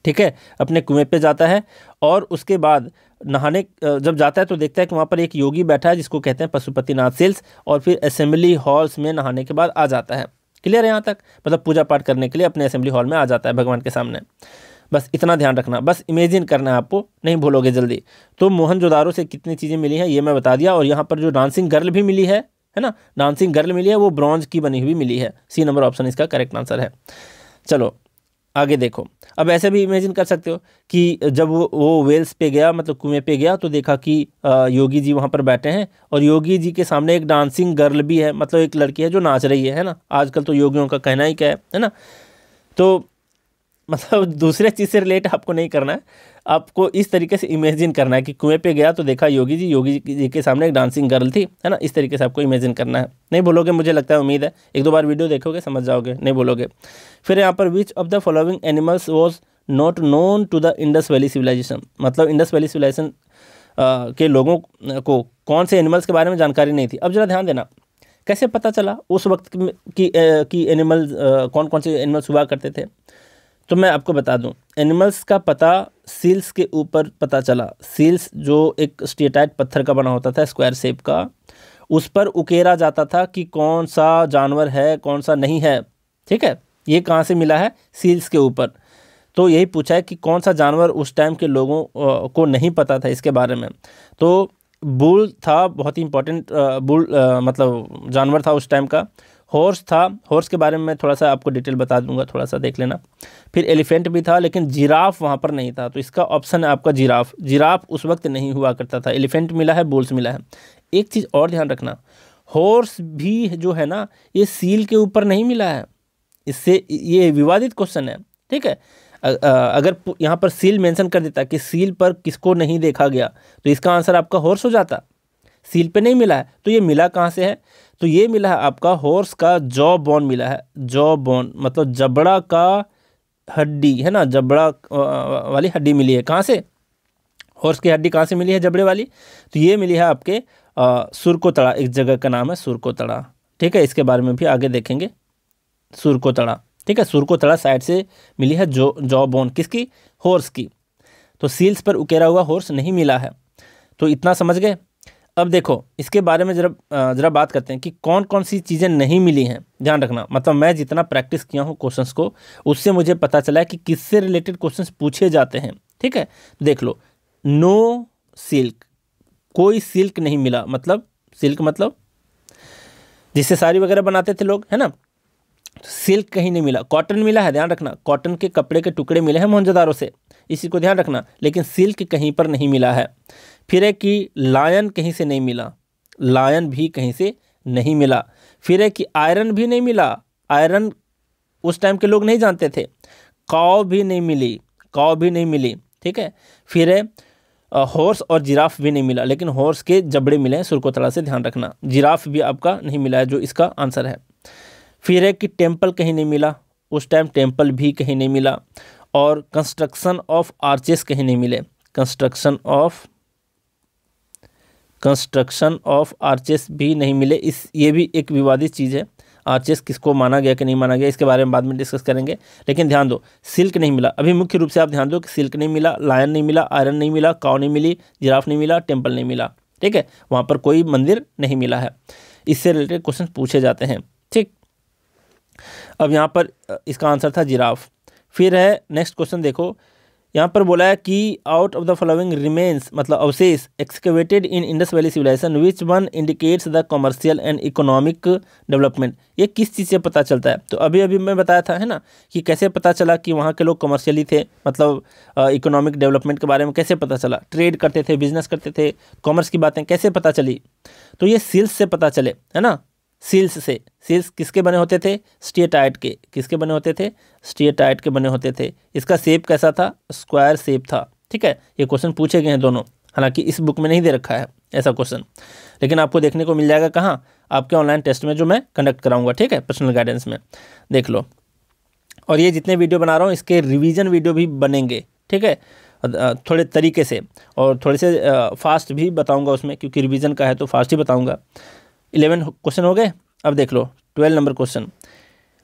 A: ठीक है, अपने कुएं पे जाता है। और उसके बाद नहाने जब जाता है तो देखता है कि वहाँ पर एक योगी बैठा है जिसको कहते हैं पशुपतिनाथ सील्स, और फिर असेंबली हॉल्स में नहाने के बाद आ जाता है। क्लियर है यहाँ तक? मतलब पूजा पाठ करने के लिए अपने असेंबली हॉल में आ जाता है भगवान के सामने। बस इतना ध्यान रखना, बस इमेजिन करना है आपको, नहीं भूलोगे जल्दी। तो मोहनजोदारो से कितनी चीज़ें मिली हैं ये मैं बता दिया। और यहाँ पर जो डांसिंग गर्ल भी मिली है ना, डांसिंग गर्ल मिली है, वो ब्रॉन्ज की बनी हुई मिली है। सी नंबर ऑप्शन इसका करेक्ट आंसर है। चलो आगे देखो। अब ऐसे भी इमेजिन कर सकते हो कि जब वो वेल्स पे गया, मतलब कुएं पे गया, तो देखा कि योगी जी वहाँ पर बैठे हैं और योगी जी के सामने एक डांसिंग गर्ल भी है, मतलब एक लड़की है जो नाच रही है ना। आजकल तो योगियों का कहना ही क्या है ना। तो मतलब दूसरे चीज़ से रिलेट आपको नहीं करना है, आपको इस तरीके से इमेजिन करना है कि कुएं पे गया तो देखा योगी जी के सामने एक डांसिंग गर्ल थी, है ना। इस तरीके से आपको इमेजिन करना है। नहीं बोलोगे मुझे लगता है, उम्मीद है, एक दो बार वीडियो देखोगे समझ जाओगे, नहीं बोलोगे। फिर यहाँ पर which of the following animals was not known to the Indus valley civilization, मतलब इंडस वैली सिविलाइजेशन के लोगों को कौन से एनिमल्स के बारे में जानकारी नहीं थी। अब जरा ध्यान देना, कैसे पता चला उस वक्त की एनिमल्स, कौन कौन से एनिमल्स हुआ करते थे। तो मैं आपको बता दूं, एनिमल्स का पता सील्स के ऊपर पता चला। सील्स जो एक स्टेटाइट पत्थर का बना होता था, स्क्वायर शेप का, उस पर उकेरा जाता था कि कौन सा जानवर है कौन सा नहीं है, ठीक है। ये कहाँ से मिला है? सील्स के ऊपर। तो यही पूछा है कि कौन सा जानवर उस टाइम के लोगों को नहीं पता था इसके बारे में। तो बुल था, बहुत ही इंपॉर्टेंट बुल मतलब जानवर था उस टाइम का। हॉर्स था, हॉर्स के बारे में मैं थोड़ा सा आपको डिटेल बता दूंगा, थोड़ा सा देख लेना। फिर एलिफेंट भी था, लेकिन जिराफ वहाँ पर नहीं था, तो इसका ऑप्शन है आपका जिराफ। जिराफ उस वक्त नहीं हुआ करता था। एलिफेंट मिला है, बुल्स मिला है। एक चीज़ और ध्यान रखना, हॉर्स भी जो है ना, ये सील के ऊपर नहीं मिला है। इससे ये विवादित क्वेश्चन है, ठीक है। अगर यहाँ पर सील मेंशन कर देता कि सील पर किसको नहीं देखा गया, तो इसका आंसर आपका हॉर्स हो जाता। सील पे नहीं मिला है, तो ये मिला कहाँ से है? तो ये मिला है आपका हॉर्स का जॉ बोन मिला है। जॉ बोन मतलब जबड़ा का हड्डी, है ना, जबड़ा वाली हड्डी मिली है। कहाँ से? हॉर्स की हड्डी कहाँ से मिली है? जबड़े वाली। तो ये मिली है आपके सुरकोतड़ा, एक जगह का नाम है सुरकोतड़ा, ठीक है। इसके बारे में भी आगे देखेंगे, सुरकोतड़ा, ठीक है। सुरकोतड़ा साइड से मिली है जॉ बोन, किसकी? हॉर्स की। तो सील्स पर उकेरा हुआ हॉर्स नहीं मिला है। तो इतना समझ गए। अब देखो इसके बारे में जरा बात करते हैं कि कौन कौन सी चीज़ें नहीं मिली हैं। ध्यान रखना, मतलब मैं जितना प्रैक्टिस किया हूँ क्वेश्चंस को, उससे मुझे पता चला है कि किससे रिलेटेड क्वेश्चंस पूछे जाते हैं, ठीक है। देख लो, नो सिल्क, कोई सिल्क नहीं मिला। मतलब सिल्क मतलब जिससे साड़ी वगैरह बनाते थे लोग, है ना। सिल्क कहीं नहीं मिला। कॉटन मिला है, ध्यान रखना, कॉटन के कपड़े के टुकड़े मिले हैं मोहनजोदारो से, इसी को ध्यान रखना। लेकिन सिल्क कहीं पर नहीं मिला है। फिर है कि लायन कहीं से नहीं मिला, लायन भी कहीं से नहीं मिला। फिर है कि आयरन भी नहीं मिला, आयरन उस टाइम के लोग नहीं जानते थे। काव भी नहीं मिली, काव भी नहीं मिली, ठीक है। फिर है हॉर्स और जिराफ भी नहीं मिला, लेकिन हॉर्स के जबड़े मिले हैं, सुरकोतला से ध्यान रखना। जिराफ भी आपका नहीं मिला है, जो इसका आंसर है। फिर है कि टेम्पल कहीं नहीं मिला, उस टाइम टेम्पल भी कहीं नहीं मिला। और कंस्ट्रक्शन ऑफ आर्चेस कहीं नहीं मिले, कंस्ट्रक्शन ऑफ आर्चेस भी नहीं मिले। ये भी एक विवादित चीज़ है, आर्चेस किसको माना गया कि नहीं माना गया, इसके बारे में बाद में डिस्कस करेंगे। लेकिन ध्यान दो, सिल्क नहीं मिला। अभी मुख्य रूप से आप ध्यान दो कि सिल्क नहीं मिला, लायन नहीं मिला, आयरन नहीं मिला, काव नहीं मिली, जिराफ नहीं मिला, टेम्पल नहीं मिला, ठीक है। वहाँ पर कोई मंदिर नहीं मिला है। इससे रिलेटेड क्वेश्चन पूछे जाते हैं, ठीक। अब यहाँ पर इसका आंसर था जिराफ। फिर है नेक्स्ट क्वेश्चन देखो, यहाँ पर बोला है कि out of the following remains, मतलब अवशेष excavated in Indus valley civilization which one indicates the commercial and economic development. ये किस चीज़ से पता चलता है? तो अभी अभी मैं बताया था, है ना, कि कैसे पता चला कि वहाँ के लोग कमर्शियली थे, मतलब इकोनॉमिक डेवलपमेंट के बारे में कैसे पता चला, ट्रेड करते थे, बिजनेस करते थे, कॉमर्स की बातें कैसे पता चली? तो ये सील्स से पता चले, है ना, सील्स से। सील्स किसके बने होते थे? स्टेटाइट के। किसके बने होते थे? स्टेटाइट के बने होते थे। इसका शेप कैसा था? स्क्वायर शेप था, ठीक है। ये क्वेश्चन पूछे गए हैं दोनों, हालांकि इस बुक में नहीं दे रखा है ऐसा क्वेश्चन, लेकिन आपको देखने को मिल जाएगा कहाँ? आपके ऑनलाइन टेस्ट में जो मैं कंडक्ट कराऊंगा, ठीक है, पर्सनल गाइडेंस में, देख लो। और ये जितने वीडियो बना रहा हूँ इसके रिवीजन वीडियो भी बनेंगे, ठीक है, थोड़े तरीके से, और थोड़े से फास्ट भी बताऊँगा उसमें, क्योंकि रिविज़न का है तो फास्ट ही बताऊँगा। 11 क्वेश्चन हो गए। अब देख लो 12 नंबर क्वेश्चन,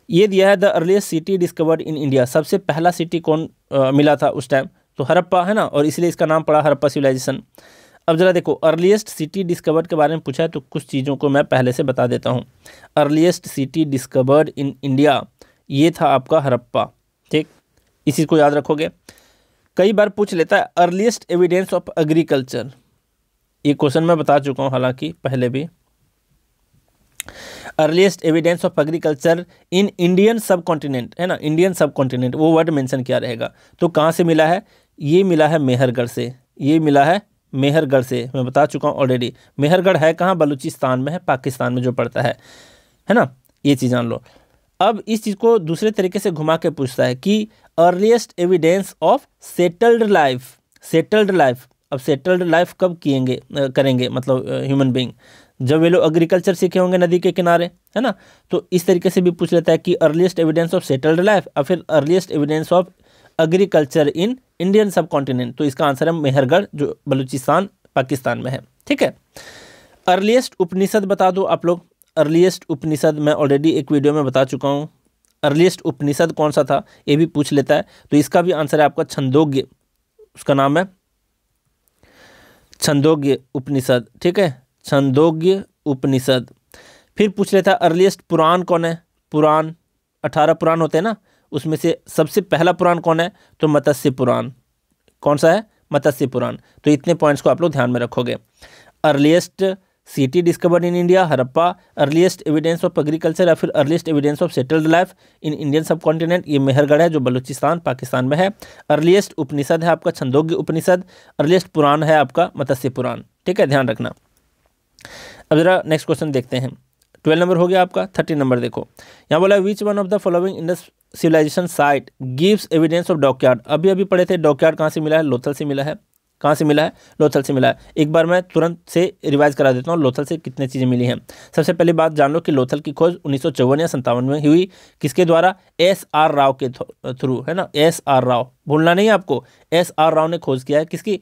A: ये दिया है the earliest city discovered in India. सबसे पहला सिटी कौन मिला था उस टाइम? तो हड़प्पा, है ना, और इसलिए इसका नाम पड़ा हड़प्पा सिविलाइजेशन। अब जरा देखो, अर्लीस्ट सिटी डिस्कवर्ड के बारे में पूछा है तो कुछ चीज़ों को मैं पहले से बता देता हूँ। Earliest city discovered in India, ये था आपका हड़प्पा, ठीक, इसी को याद रखोगे। कई बार पूछ लेता है अर्लीस्ट एविडेंस ऑफ एग्रीकल्चर, ये क्वेश्चन मैं बता चुका हूँ हालांकि पहले भी। Earliest evidence of agriculture in Indian सब कॉन्टिनेंट, है ना, इंडियन सब कॉन्टिनेंट, वो वर्ड मेंशन किया रहेगा। तो कहाँ से मिला है? ये मिला है मेहरगढ़ से, ये मिला है मेहरगढ़ से, मैं बता चुका हूँ ऑलरेडी। मेहरगढ़ है कहाँ? बलूचिस्तान में है, पाकिस्तान में जो पड़ता है ना, ये चीज़ जान लो। अब इस चीज़ को दूसरे तरीके से घुमा के पूछता है कि earliest evidence of settled life. Settled life, अब सेटल्ड लाइफ कब करेंगे, मतलब ह्यूमन बीइंग, जब वे लोग एग्रीकल्चर सीखे होंगे नदी के किनारे, है ना। तो इस तरीके से भी पूछ लेता है कि earliest evidence of settled life और फिर earliest evidence of agriculture in Indian सब कॉन्टिनेंट। तो इसका आंसर है मेहरगढ़, जो बलूचिस्तान पाकिस्तान में है, ठीक है। अर्लीस्ट उपनिषद बता दो आप लोग। अर्लीस्ट उपनिषद मैं ऑलरेडी एक वीडियो में बता चुका हूँ। अर्लीस्ट उपनिषद कौन सा था ये भी पूछ लेता है, तो इसका भी आंसर है आपका छंदोग्य, उसका नाम है छंदोग्य उपनिषद, ठीक है, छंदोग्य उपनिषद। फिर पूछ लेता है अर्लीस्ट पुराण कौन है? पुराण 18 पुराण होते हैं ना, उसमें से सबसे पहला पुराण कौन है? तो मत्स्य पुराण। कौन सा है? मत्स्य पुराण। तो इतने पॉइंट्स को आप लोग ध्यान में रखोगे। Earliest city discovered in India Harappa, earliest evidence of agriculture या फिर earliest evidence of settled life in Indian सब कॉन्टिनेंट, ये मेहरगढ़ है जो बलूचिस्तान पाकिस्तान में है। अर्लीस्ट उपनिषद है आपका छंदोग्य उपनिषद। अर्लीस्ट पुराण है आपका मत्स्य पुराण, ठीक है, ध्यान रखना। अब जरा नेक्स्ट क्वेश्चन देखते हैं। 12 नंबर हो गया आपका। 13 नंबर देखो, यहाँ बोला which one of the following Indus civilization site gives evidence of dockyard. अभी अभी पढ़े थे डॉकयार्ड कहाँ से मिला है? लोथल से मिला है। कहाँ से मिला है? लोथल से मिला है। एक बार मैं तुरंत से रिवाइज करा देता हूँ लोथल से कितने चीज़ें मिली हैं। सबसे पहली बात जान लो कि लोथल की खोज 1954 या 57 में हुई। किसके द्वारा? SR राव के थ्रू, है ना, SR राव, भूलना नहीं है आपको, SR राव ने खोज किया है किसकी?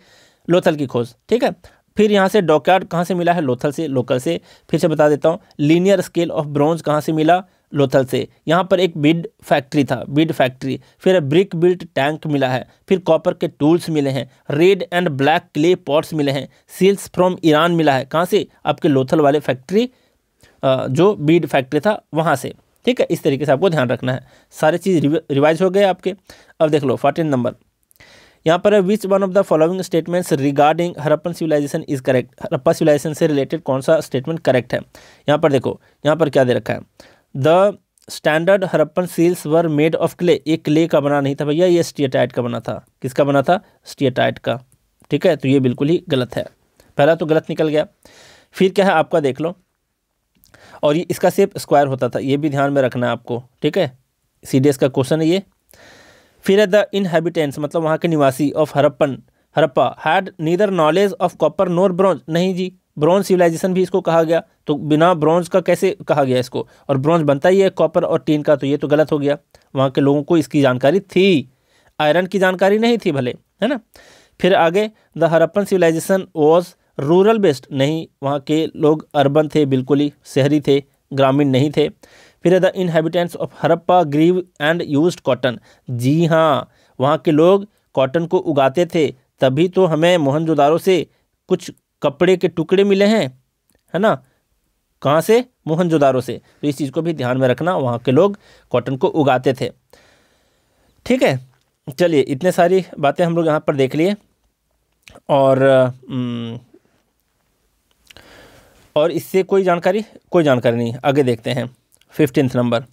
A: लोथल की खोज, ठीक है। फिर यहाँ से डॉकयार्ड कहाँ से मिला है? लोथल से, लोकल से। फिर से बता देता हूँ, लीनियर स्केल ऑफ ब्रॉन्ज कहाँ से मिला? लोथल से। यहाँ पर एक बीड फैक्ट्री था, बीड फैक्ट्री। फिर ब्रिक बिल्ट टैंक मिला है। फिर कॉपर के टूल्स मिले हैं। Red and black clay pots मिले हैं। सील्स फ्रॉम ईरान मिला है। कहाँ से? आपके लोथल वाले फैक्ट्री, जो बीड फैक्ट्री था वहाँ से, ठीक है। इस तरीके से आपको ध्यान रखना है। सारे चीज़ रिवाइज हो गए आपके। अब देख लो 14 नंबर, यहाँ पर है which one of the following statements regarding Harappan civilization is correct. Harappa civilization से रिलेटेड कौन सा स्टेटमेंट करेक्ट है? यहाँ पर देखो, यहाँ पर क्या दे रखा है? The standard Harappan seals were made of clay. ये क्ले का बना नहीं था भैया, ये स्टीएटाइट का बना था। किसका बना था? स्टीएटाइट का, ठीक है। तो ये बिल्कुल ही गलत है, पहला तो गलत निकल गया। फिर क्या है आपका, देख लो, और ये इसका शेप स्क्वायर होता था, ये भी ध्यान में रखना है आपको, ठीक है, CDS का क्वेश्चन है ये। फिर है द इनहेबिटेंट्स, मतलब वहाँ के निवासी of Harappa had neither knowledge of copper NOR bronze, नहीं जी, ब्रॉन्ज सिविलाइजेशन भी इसको कहा गया, तो बिना ब्रॉन्ज का कैसे कहा गया इसको, और ब्रॉन्ज बनता ही है कॉपर और टीन का, तो ये तो गलत हो गया। वहाँ के लोगों को इसकी जानकारी थी, आयरन की जानकारी नहीं थी भले, है ना। फिर आगे the Harappan civilization was rural based, नहीं, वहाँ के लोग अर्बन थे, बिल्कुल ही शहरी थे, ग्रामीण नहीं थे। फिर the inhabitants of Harappa grew and used cotton, जी हाँ, वहाँ के लोग कॉटन को उगाते थे, तभी तो हमें मोहनजोदारो से कुछ कपड़े के टुकड़े मिले हैं, है ना, कहाँ से, मोहनजोदारो से। तो इस चीज़ को भी ध्यान में रखना, वहाँ के लोग कॉटन को उगाते थे, ठीक है। चलिए, इतने सारी बातें हम लोग यहाँ पर देख लिए, और इससे कोई जानकारी नहीं। आगे देखते हैं 15th नंबर,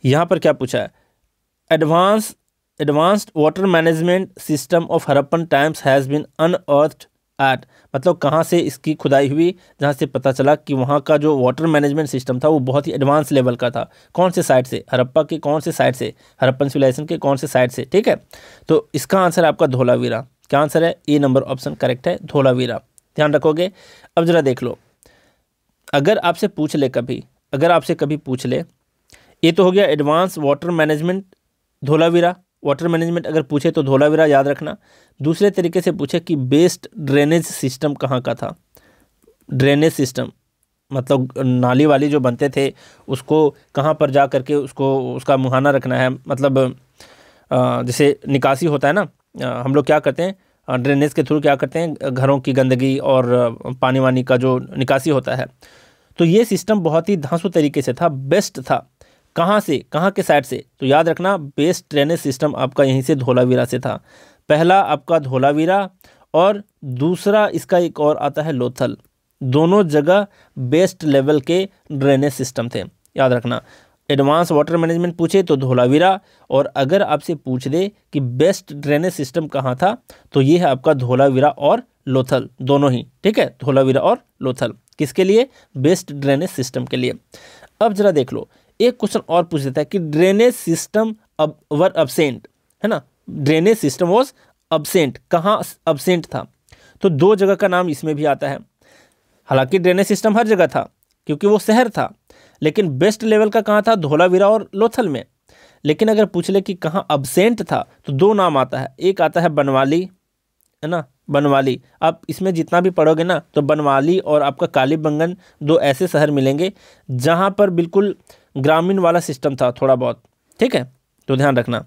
A: यहाँ पर क्या पूछा है, advanced water management system of Harappan times has been unearthed at, मतलब कहाँ से इसकी खुदाई हुई, जहाँ से पता चला कि वहाँ का जो वाटर मैनेजमेंट सिस्टम था वो बहुत ही एडवांस लेवल का था। कौन से साइड से, हड़प्पा के कौन से साइड से, हड़प्पन सिविलाइजेशन के कौन से साइड से, ठीक है। तो इसका आंसर आपका धोलावीरा, क्या आंसर है, ए नंबर ऑप्शन करेक्ट है, धोलावीरा, ध्यान रखोगे। अब जरा देख लो, अगर आपसे पूछ ले कभी, ये तो हो गया advance water management Dholavira, water management अगर पूछे तो धोलावीरा याद रखना। दूसरे तरीके से पूछे कि बेस्ट ड्रेनेज सिस्टम कहाँ का था, ड्रेनेज सिस्टम मतलब नाली वाली जो बनते थे उसको कहाँ पर जा करके उसका मुहाना रखना है, मतलब जैसे निकासी होता है ना, हम लोग क्या करते हैं ड्रेनेज के थ्रू, क्या करते हैं, घरों की गंदगी और पानी वानी का जो निकासी होता है, तो ये सिस्टम बहुत ही धांसू तरीके से था, बेस्ट था। कहाँ से, कहाँ के साइड से, तो याद रखना बेस्ट ड्रेनेज सिस्टम आपका यहीं से धोलावीरा से था। पहला आपका धोलावीरा और दूसरा इसका एक और आता है लोथल, दोनों जगह बेस्ट लेवल के ड्रेनेज सिस्टम थे, याद रखना। एडवांस वाटर मैनेजमेंट पूछे तो धोलावीरा, और अगर आपसे पूछ दे कि बेस्ट ड्रेनेज सिस्टम कहाँ था तो ये है आपका धोलावीरा और लोथल, दोनों ही, ठीक है, धोलावीरा और लोथल, किसके लिए, बेस्ट ड्रेनेज सिस्टम के लिए। अब जरा देख लो, एक क्वेश्चन और पूछ देता है कि ड्रेनेज सिस्टम वर अब्सेंट, है ना, ड्रेनेज सिस्टम वॉज अब्सेंट, कहाँ अब्सेंट था, तो दो जगह का नाम इसमें भी आता है। हालांकि ड्रेनेज सिस्टम हर जगह था क्योंकि वो शहर था, लेकिन बेस्ट लेवल का कहाँ था, धोलावीरा और लोथल में। लेकिन अगर पूछ ले कि कहाँ अब्सेंट था तो दो नाम आता है, एक आता है बनवाली, है ना, बनवाली। आप इसमें जितना भी पढ़ोगे ना तो बनवाली और आपका कालीबंगन दो ऐसे शहर मिलेंगे जहाँ पर बिल्कुल ग्रामीण वाला सिस्टम था थोड़ा बहुत, ठीक है, तो ध्यान रखना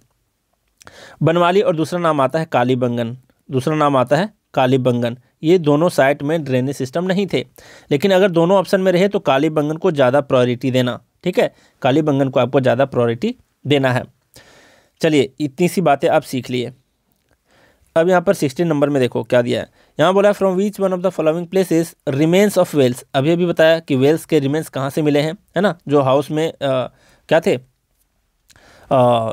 A: बनवाली, और दूसरा नाम आता है कालीबंगन, ये दोनों साइट में ड्रेनेज सिस्टम नहीं थे। लेकिन अगर दोनों ऑप्शन में रहे तो कालीबंगन को ज़्यादा प्रायोरिटी देना, ठीक है, कालीबंगन को आपको ज़्यादा प्रायोरिटी देना है। चलिए, इतनी सी बातें आप सीख लिए। अब यहाँ पर 16 नंबर में देखो क्या दिया है, यहाँ बोला from which one of the following places remains of wells, अभी अभी बताया कि वेल्स के रिमेन्स कहाँ से मिले हैं, है ना, जो हाउस में क्या थे,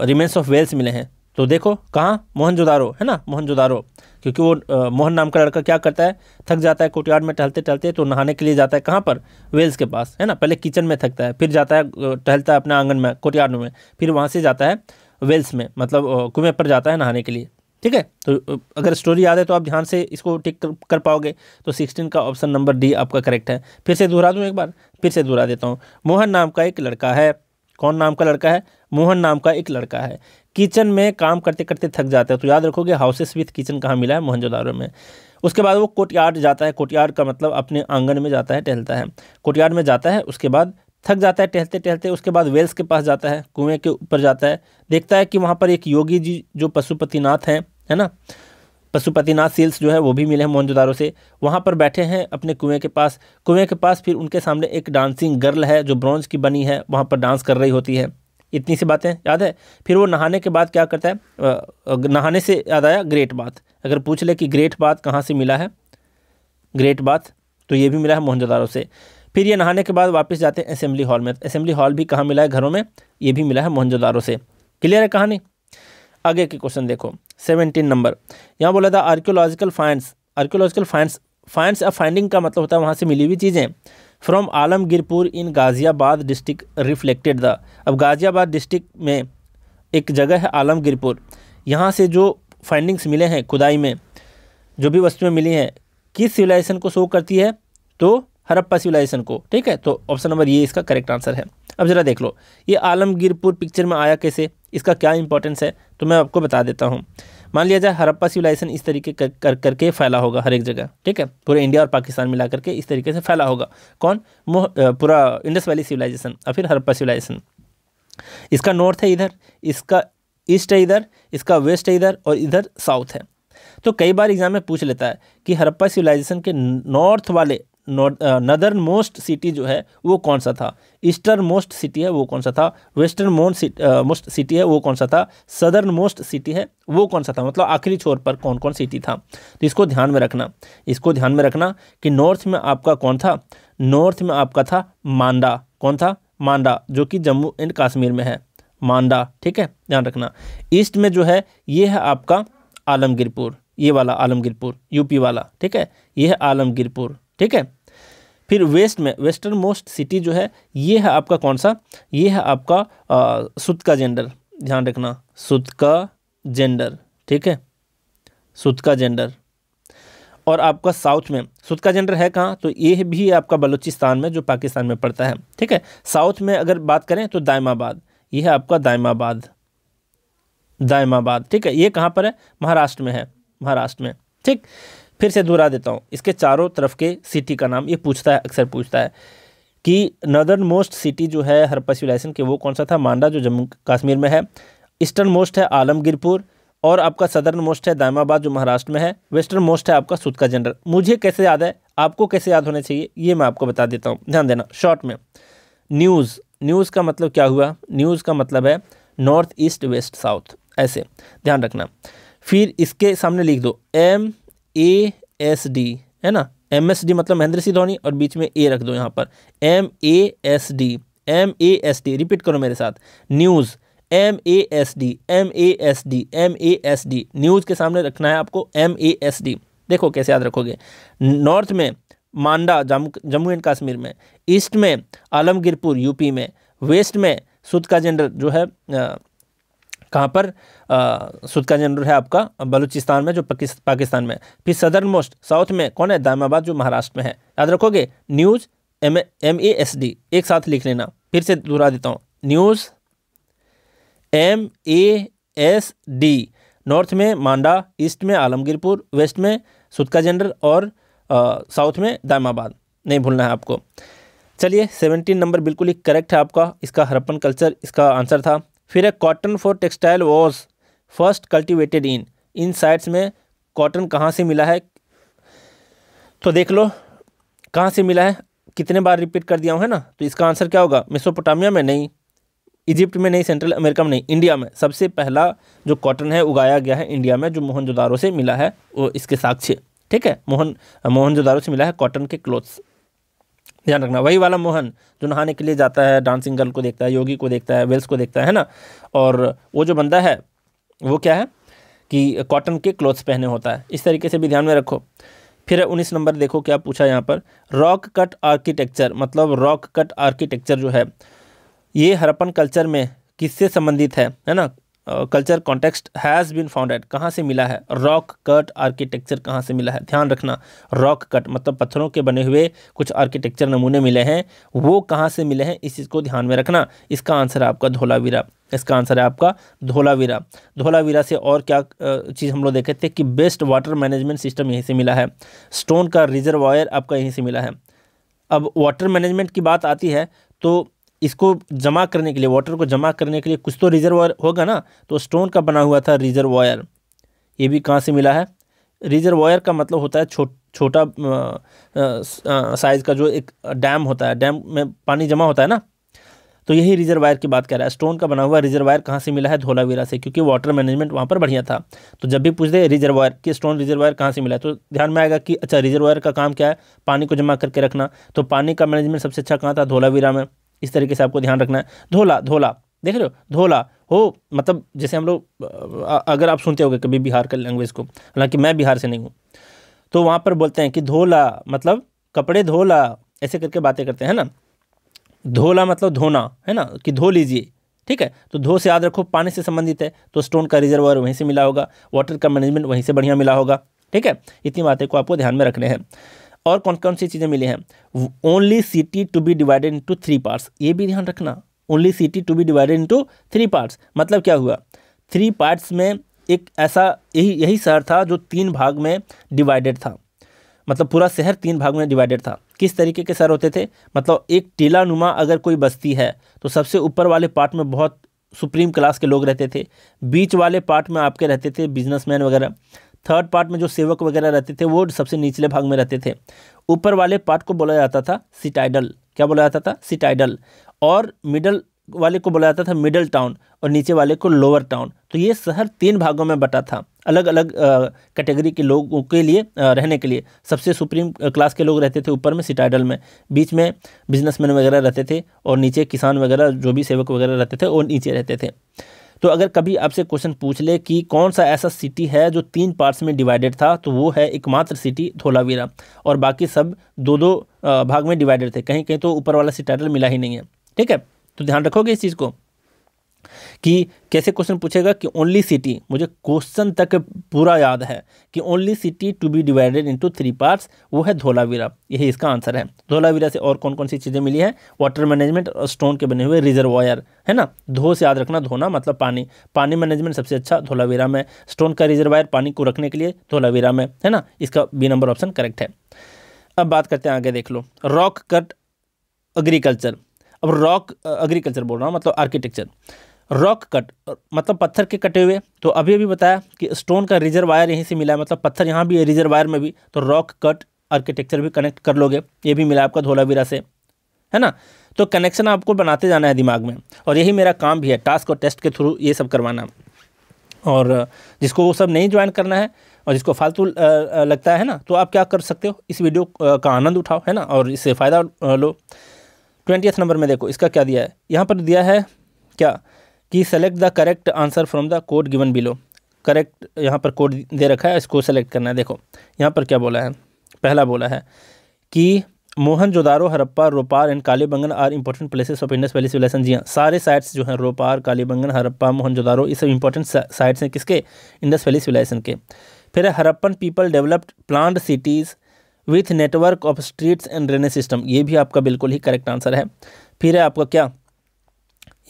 A: रिमेन्स ऑफ वेल्स मिले हैं। तो देखो कहाँ, मोहनजोदारो, है ना, मोहनजोदारो, क्योंकि वो मोहन नाम का लड़का क्या करता है, थक जाता है कोर्टयार्ड में टहलते टहलते, तो नहाने के लिए जाता है कहाँ पर, वेल्स के पास, है ना, पहले किचन में थकता है, फिर जाता है टहलता है अपने आंगन में कोर्टयार्ड में, फिर वहाँ से जाता है वेल्स में, मतलब कुएं पर जाता है नहाने के लिए, ठीक है। तो अगर स्टोरी याद है तो आप ध्यान से इसको टिक कर पाओगे। तो 16 का ऑप्शन नंबर डी आपका करेक्ट है। फिर से दोहरा दूँ, एक बार फिर से दोहरा देता हूँ, मोहन नाम का एक लड़का है, कौन नाम का लड़का है, मोहन नाम का एक लड़का है, किचन में काम करते करते थक जाता है, तो याद रखोगे हाउसेस विथ किचन कहाँ मिला है, मोहनजोदारो में। उसके बाद वो कोर्टयार्ड जाता है, कोर्टयार्ड का मतलब अपने आंगन में जाता है, टहलता है, कोर्टयार्ड में जाता है, उसके बाद थक जाता है टहलते टहलते, उसके बाद वेल्स के पास जाता है, कुएं के ऊपर जाता है, देखता है कि वहाँ पर एक योगी जी जो पशुपतिनाथ हैं, है ना, पशुपतिनाथ सील्स जो है वो भी मिले हैं मोहनजोदारो से, वहाँ पर बैठे हैं अपने कुएं के पास फिर उनके सामने एक डांसिंग गर्ल है जो ब्रॉन्ज की बनी है, वहाँ पर डांस कर रही होती है। इतनी सी बातें याद है। फिर वो नहाने के बाद क्या करता है, नहाने से याद आया ग्रेट बाथ, अगर पूछ ले कि ग्रेट बाथ कहाँ से मिला है, ग्रेट बाथ तो ये भी मिला है मोहनजोदारो से। फिर ये नहाने के बाद वापस जाते हैं असेंबली हॉल में, असेंबली हॉल भी कहाँ मिला है, घरों में, ये भी मिला है मोहनजोदारो से। क्लियर है कहानी। आगे के क्वेश्चन देखो 17 नंबर, यहाँ बोला था archaeological finds finds a finding का मतलब होता है वहाँ से मिली हुई चीज़ें। From Alamgirpur in Ghaziabad district reflected the, अब गाज़ियाबाद डिस्ट्रिक्ट में एक जगह है आलमगीरपुर, यहाँ से जो फाइंडिंग्स मिले हैं खुदाई में, जो भी वस्तुएं मिली हैं, किस सिविलाइजेशन को शो करती है, तो हड़प्पा सिविलाइजेशन को। ठीक है, तो ऑप्शन नंबर ये इसका करेक्ट आंसर है। अब जरा देख लो ये आलमगीरपुर पिक्चर में आया कैसे, इसका क्या इंपॉर्टेंस है, तो मैं आपको बता देता हूँ। मान लिया जाए हड़प्पा सिविलाइजेशन इस तरीके करके फैला होगा हर एक जगह। ठीक है, पूरे इंडिया और पाकिस्तान मिला करके इस तरीके से फैला होगा। कौन? पूरा इंडस वैली सिविलाइजेशन और फिर हड़प्पा सिविलाइजेशन। इसका नॉर्थ है इधर, इसका ईस्ट है इधर, इसका वेस्ट है इधर, और इधर साउथ है। तो कई बार एग्जाम में पूछ लेता है कि हड़प्पा सिविलाइजेशन के नॉर्थ वाले नदर्न मोस्ट सिटी जो है वो कौन सा था, ईस्टर्न मोस्ट सिटी है वो कौन सा था, वेस्टर्न मोस्ट सिटी है वो कौन सा था, सदर्न मोस्ट सिटी है वो कौन सा था, मतलब आखिरी छोर पर कौन कौन सिटी था। तो इसको ध्यान में रखना, इसको ध्यान में रखना कि नॉर्थ में आपका कौन था, नॉर्थ में आपका था मांडा। कौन था? मांडा, जो कि जम्मू एंड कश्मीर में है, मांडा। ठीक है, ध्यान रखना। ईस्ट में जो है ये है आपका आलमगीरपुर, ये वाला आलमगीरपुर यूपी वाला। ठीक है, ये है आलमगीरपुर। ठीक है, फिर वेस्ट में वेस्टर्न मोस्ट सिटी जो है ये है आपका कौन सा, ये है आपका सुतका जेंडर। ध्यान रखना, सुतका जेंडर। ठीक है, सुतका जेंडर। और आपका साउथ में सुतका जेंडर है कहाँ, तो ये भी आपका बलूचिस्तान में जो पाकिस्तान में पड़ता है। ठीक है, साउथ में अगर बात करें तो दायमाबाद, ये है आपका दायमाबाद, दायमाबाद। ठीक है, ये कहाँ पर है? महाराष्ट्र में है, महाराष्ट्र में। ठीक, फिर से दोहरा देता हूँ, इसके चारों तरफ के सिटी का नाम ये पूछता है, अक्सर पूछता है कि नदर्न मोस्ट सिटी जो है हड़प्पा सिविलाइजेशन के वो कौन सा था, मांडा जो जम्मू कश्मीर में है, ईस्टर्न मोस्ट है आलमगीरपुर, और आपका सदर्न मोस्ट है दायमाबाद जो महाराष्ट्र में है, वेस्टर्न मोस्ट है आपका सुतका जेंडर। मुझे कैसे याद है, आपको कैसे याद होने चाहिए, ये मैं आपको बता देता हूँ, ध्यान देना। शॉर्ट में न्यूज़, न्यूज़ का मतलब क्या हुआ, न्यूज़ का मतलब है नॉर्थ ईस्ट वेस्ट साउथ, ऐसे ध्यान रखना। फिर इसके सामने लिख दो MASD, है ना, MSD मतलब महेंद्र सिंह धोनी, और बीच में ए रख दो यहाँ पर, MASD, MASD। रिपीट करो मेरे साथ, news, MASD, MASD, MASD। News के सामने रखना है आपको MASD। देखो कैसे याद रखोगे। नॉर्थ में मांडा जम्मू एंड कश्मीर में, ईस्ट में आलमगीरपुर यूपी में, वेस्ट में सुतका जेंडर जो है कहाँ पर, सुतका जेंडर है आपका बलूचिस्तान में जो पाकिस्तान में, फिर सदर्न मोस्ट साउथ में कौन है, दायमाबाद जो महाराष्ट्र में है। याद रखोगे, न्यूज़ MASD एक साथ लिख लेना। फिर से दोहरा देता हूँ, न्यूज़ MASD, नॉर्थ में मांडा, ईस्ट में आलमगीरपुर, वेस्ट में सुतका जेंडर, और साउथ में दायमाबाद, नहीं भूलना है आपको। चलिए 17 नंबर बिल्कुल ही करेक्ट है आपका, इसका हड़प्पन कल्चर इसका आंसर था। फिर है cotton for textile was first cultivated in sites में कॉटन कहाँ से मिला है, तो देख लो कहाँ से मिला है, कितने बार रिपीट कर दिया हूँ, है ना। तो इसका आंसर क्या होगा, मेसोपोटामिया में नहीं, इजिप्ट में नहीं, सेंट्रल अमेरिका में नहीं, इंडिया में सबसे पहला जो कॉटन है उगाया गया है इंडिया में, जो मोहनजोदारो से मिला है, वो इसके साक्ष्य। ठीक है, मोहनजोदारो से मिला है कॉटन के क्लोथ्स। ध्यान रखना, वही वाला मोहन जो नहाने के लिए जाता है, डांसिंग गर्ल को देखता है, योगी को देखता है, वेल्स को देखता है ना, और वो जो बंदा है वो क्या है कि कॉटन के क्लोथ्स पहने होता है। इस तरीके से भी ध्यान में रखो। फिर 19 नंबर देखो क्या पूछा यहाँ पर, रॉक कट आर्किटेक्चर, मतलब रॉक कट आर्किटेक्चर जो है ये हड़प्पन कल्चर में किससे संबंधित है ना। Culture context has been founded, कहाँ से मिला है, रॉक कट आर्किटेक्चर कहाँ से मिला है। ध्यान रखना, रॉक कट मतलब पत्थरों के बने हुए कुछ आर्किटेक्चर नमूने मिले हैं, वो कहाँ से मिले हैं इस चीज़ को ध्यान में रखना। इसका आंसर है आपका धोलावीरा, इसका आंसर है आपका धोलावीरा। धोलावीरा से और क्या चीज़ हम लोग देखे थे कि बेस्ट वाटर मैनेजमेंट सिस्टम यहीं से मिला है, स्टोन का रिजर्वायर आपका यहीं से मिला है। अब वाटर मैनेजमेंट की बात आती है तो इसको जमा करने के लिए, वाटर को जमा करने के लिए कुछ तो रिजर्वायर होगा ना, तो स्टोन का बना हुआ था रिजर्वायर, ये भी कहाँ से मिला है। रिजर्वायर का मतलब होता है छोटा साइज़ का जो एक डैम होता है, डैम में पानी जमा होता है ना, तो यही रिजर्वायर की बात कर रहा है। स्टोन का बना हुआ रिजर्वायर कहाँ से मिला है, धोलावीरा से, क्योंकि वाटर मैनेजमेंट वहाँ पर बढ़िया था। तो जब भी पूछ दे रिजर्वायर कि स्टोन रिजर्वायर कहाँ से मिला है, तो ध्यान में आएगा कि अच्छा रिजर्वायर का काम क्या है, पानी को जमा करके रखना, तो पानी का मैनेजमेंट सबसे अच्छा कहाँ था, धोलावीरा में। इस तरीके से आपको ध्यान रखना है। धोला देख रहे हो, धोला हो मतलब जैसे हम लोग, अगर आप सुनते होगे कभी बिहार के लैंग्वेज को, हालांकि मैं बिहार से नहीं हूँ, तो वहाँ पर बोलते हैं कि धोला मतलब कपड़े धोला, ऐसे करके बातें करते हैं ना। धोला मतलब धोना है ना, कि धो लीजिए, ठीक है। तो धो से याद रखो पानी से संबंधित है, तो स्टोन का रिजर्वायर वहीं से मिला होगा, वाटर का मैनेजमेंट वहीं से बढ़िया मिला होगा, ठीक है। इतनी बातें को आपको ध्यान में रखने हैं। और कौन कौन सी चीज़ें मिली हैं? Only city to be divided into 3 parts, ये भी ध्यान रखना। Only city to be divided into 3 parts मतलब क्या हुआ? 3 पार्ट्स में एक ऐसा यही शहर था जो 3 भाग में डिवाइडेड था, मतलब पूरा शहर 3 भाग में डिवाइडेड था। किस तरीके के शहर होते थे? मतलब एक टीला नुमा अगर कोई बस्ती है तो सबसे ऊपर वाले पार्ट में बहुत सुप्रीम क्लास के लोग रहते थे, बीच वाले पार्ट में आपके रहते थे बिजनेसमैन वगैरह, थर्ड पार्ट में जो सेवक वगैरह रहते थे वो सबसे निचले भाग में रहते थे। ऊपर वाले पार्ट को बोला जाता था सिटाइडल, क्या बोला जाता था? सिटाइडल। और मिडल वाले को बोला जाता था मिडल टाउन, और नीचे वाले को लोअर टाउन। तो ये शहर 3 भागों में बटा था, अलग अलग कैटेगरी के लोगों के लिए रहने के लिए। सबसे सुप्रीम क्लास के लोग रहते थे ऊपर में सिटाइडल में, बीच में बिजनेसमैन वगैरह रहते थे, और नीचे किसान वगैरह जो भी सेवक वगैरह रहते थे वो नीचे रहते थे। तो अगर कभी आपसे क्वेश्चन पूछ ले कि कौन सा ऐसा सिटी है जो 3 पार्ट्स में डिवाइडेड था, तो वो है एकमात्र सिटी धोलावीरा, और बाकी सब 2-2 भाग में डिवाइडेड थे। कहीं कहीं तो ऊपर वाला सिटाइडल मिला ही नहीं है, ठीक है। तो ध्यान रखोगे इस चीज़ को कि कैसे क्वेश्चन पूछेगा कि ओनली सिटी, मुझे क्वेश्चन तक पूरा याद है कि only city to be divided into 3 parts, वो है धोलावीरा, यही इसका आंसर है। धोलावीरा से और कौन कौन सी चीज़ें मिली है? वाटर मैनेजमेंट और स्टोन के बने हुए रिजर्वायर, है ना। धो से याद रखना, धोना मतलब पानी, पानी मैनेजमेंट सबसे अच्छा धोलावीरा में, स्टोन का रिजर्वायर पानी को रखने के लिए धोलावीरा में, है ना। इसका बी नंबर ऑप्शन करेक्ट है। अब बात करते हैं आगे, देख लो रॉक कट एग्रीकल्चर। अब रॉक एग्रीकल्चर बोल रहा हूँ मतलब आर्किटेक्चर। रॉक कट मतलब पत्थर के कटे हुए, तो अभी अभी बताया कि स्टोन का रिजर्वायर यहीं से मिला है, मतलब पत्थर यहाँ भी है रिजर्वायर में भी, तो रॉक कट आर्किटेक्चर भी कनेक्ट कर लोगे, ये भी मिला आपका धोलावीरा से, है ना। तो कनेक्शन आपको बनाते जाना है दिमाग में, और यही मेरा काम भी है, टास्क और टेस्ट के थ्रू ये सब करवाना। और जिसको वो सब नहीं ज्वाइन करना है और जिसको फालतू लगता है ना, तो आप क्या कर सकते हो, इस वीडियो का आनंद उठाओ, है ना, और इससे फ़ायदा लो। 20th नंबर में देखो इसका क्या दिया है, यहाँ पर दिया है क्या कि select the correct answer from the code given below. Correct यहाँ पर कोड दे रखा है, इसको सेलेक्ट करना है। देखो यहाँ पर क्या बोला है, पहला बोला है कि Mohenjodaro, Harappa, Ropar and Kalibangan are important places of Indus valley civilisation. जी हाँ, सारे साइट्स जो हैं रोपार, कालीबंगन, हड़प्पा, मोहनजोदारो, ये सब इंपॉर्टेंट साइट्स हैं किसके? इंडस वैली सिविलाइजेशन के। फिर है Harappan people developed planned cities with network of streets and drainage system, ये भी आपका बिल्कुल ही करेक्ट आंसर है। फिर है आपका क्या,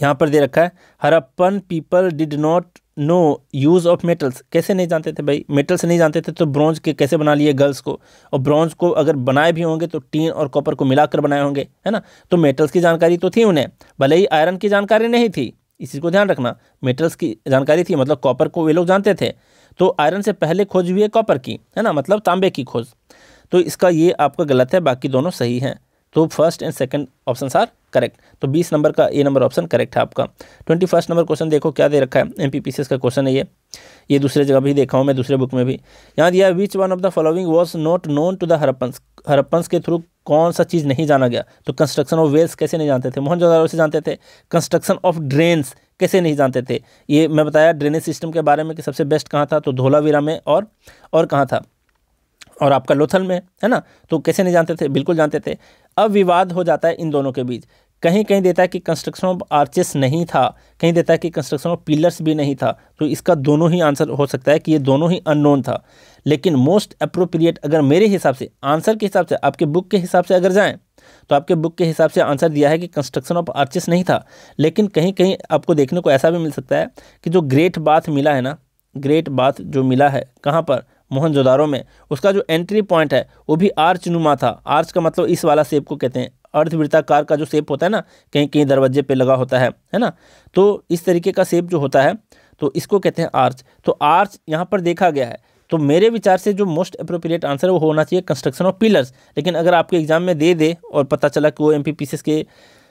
A: यहाँ पर दे रखा है Harappan people did not know use of metals. कैसे नहीं जानते थे भाई? मेटल्स नहीं जानते थे तो ब्रॉन्ज के कैसे बना लिए गर्ल्स को, और ब्रॉन्ज को अगर बनाए भी होंगे तो टीन और कॉपर को मिलाकर बनाए होंगे, है ना। तो मेटल्स की जानकारी तो थी उन्हें, भले ही आयरन की जानकारी नहीं थी, इस चीज़ को ध्यान रखना। मेटल्स की जानकारी थी, मतलब कॉपर को वे लोग जानते थे, तो आयरन से पहले खोज हुई है कॉपर की, है ना, मतलब तांबे की खोज। तो इसका ये आपका गलत है, बाकी दोनों सही हैं। तो first and second option are correct. तो 20 नंबर का ए नंबर ऑप्शन करेक्ट है आपका। 21 नंबर क्वेश्चन देखो क्या दे रखा है, एमपीपीसीएस का क्वेश्चन है ये दूसरे जगह भी देखा हूँ मैं, दूसरे बुक में भी। यहाँ दिया which one of the following was not known to the Harappans. Harappans के थ्रू कौन सा चीज़ नहीं जाना गया? तो कंस्ट्रक्शन ऑफ वेल्स कैसे नहीं जानते थे? मोहनजोदारो से जानते थे। कंस्ट्रक्शन ऑफ ड्रेन्स कैसे नहीं जानते थे? ये मैं बताया ड्रेनेज सिस्टम के बारे में कि सबसे बेस्ट कहाँ था, तो धोलावीरा में, और कहाँ था, और आपका लोथल में, है ना। तो कैसे नहीं जानते थे? बिल्कुल जानते थे। अब विवाद हो जाता है इन दोनों के बीच, कहीं कहीं देता है कि कंस्ट्रक्शन ऑफ आर्चेस नहीं था, कहीं देता है कि कंस्ट्रक्शन ऑफ पिलर्स भी नहीं था। तो इसका दोनों ही आंसर हो सकता है कि ये दोनों ही अननोन था, लेकिन मोस्ट अप्रोप्रिएट अगर मेरे हिसाब से, आंसर के हिसाब से, आपके बुक के हिसाब से अगर जाएँ तो आपके बुक के हिसाब से आंसर दिया है कि कंस्ट्रक्शन ऑफ आर्चेस नहीं था। लेकिन कहीं कहीं आपको देखने को ऐसा भी मिल सकता है कि जो ग्रेट बाथ मिला है ना, ग्रेट बाथ जो मिला है कहाँ पर, मोहनजोदारो में, उसका जो एंट्री पॉइंट है वो भी आर्च नुमा था। आर्च का मतलब इस वाला शेप को कहते हैं, अर्धवृत्ताकार का जो शेप होता है ना, कहीं कहीं दरवाजे पे लगा होता है ना, तो इस तरीके का शेप जो होता है तो इसको कहते हैं आर्च। तो आर्च यहाँ पर देखा गया है, तो मेरे विचार से जो मोस्ट अप्रोप्रिएट आंसर है वो होना चाहिए कंस्ट्रक्शन ऑफ पिलर्स। लेकिन अगर आपके एग्जाम में दे और पता चला कि वो एमपीपीसीएस के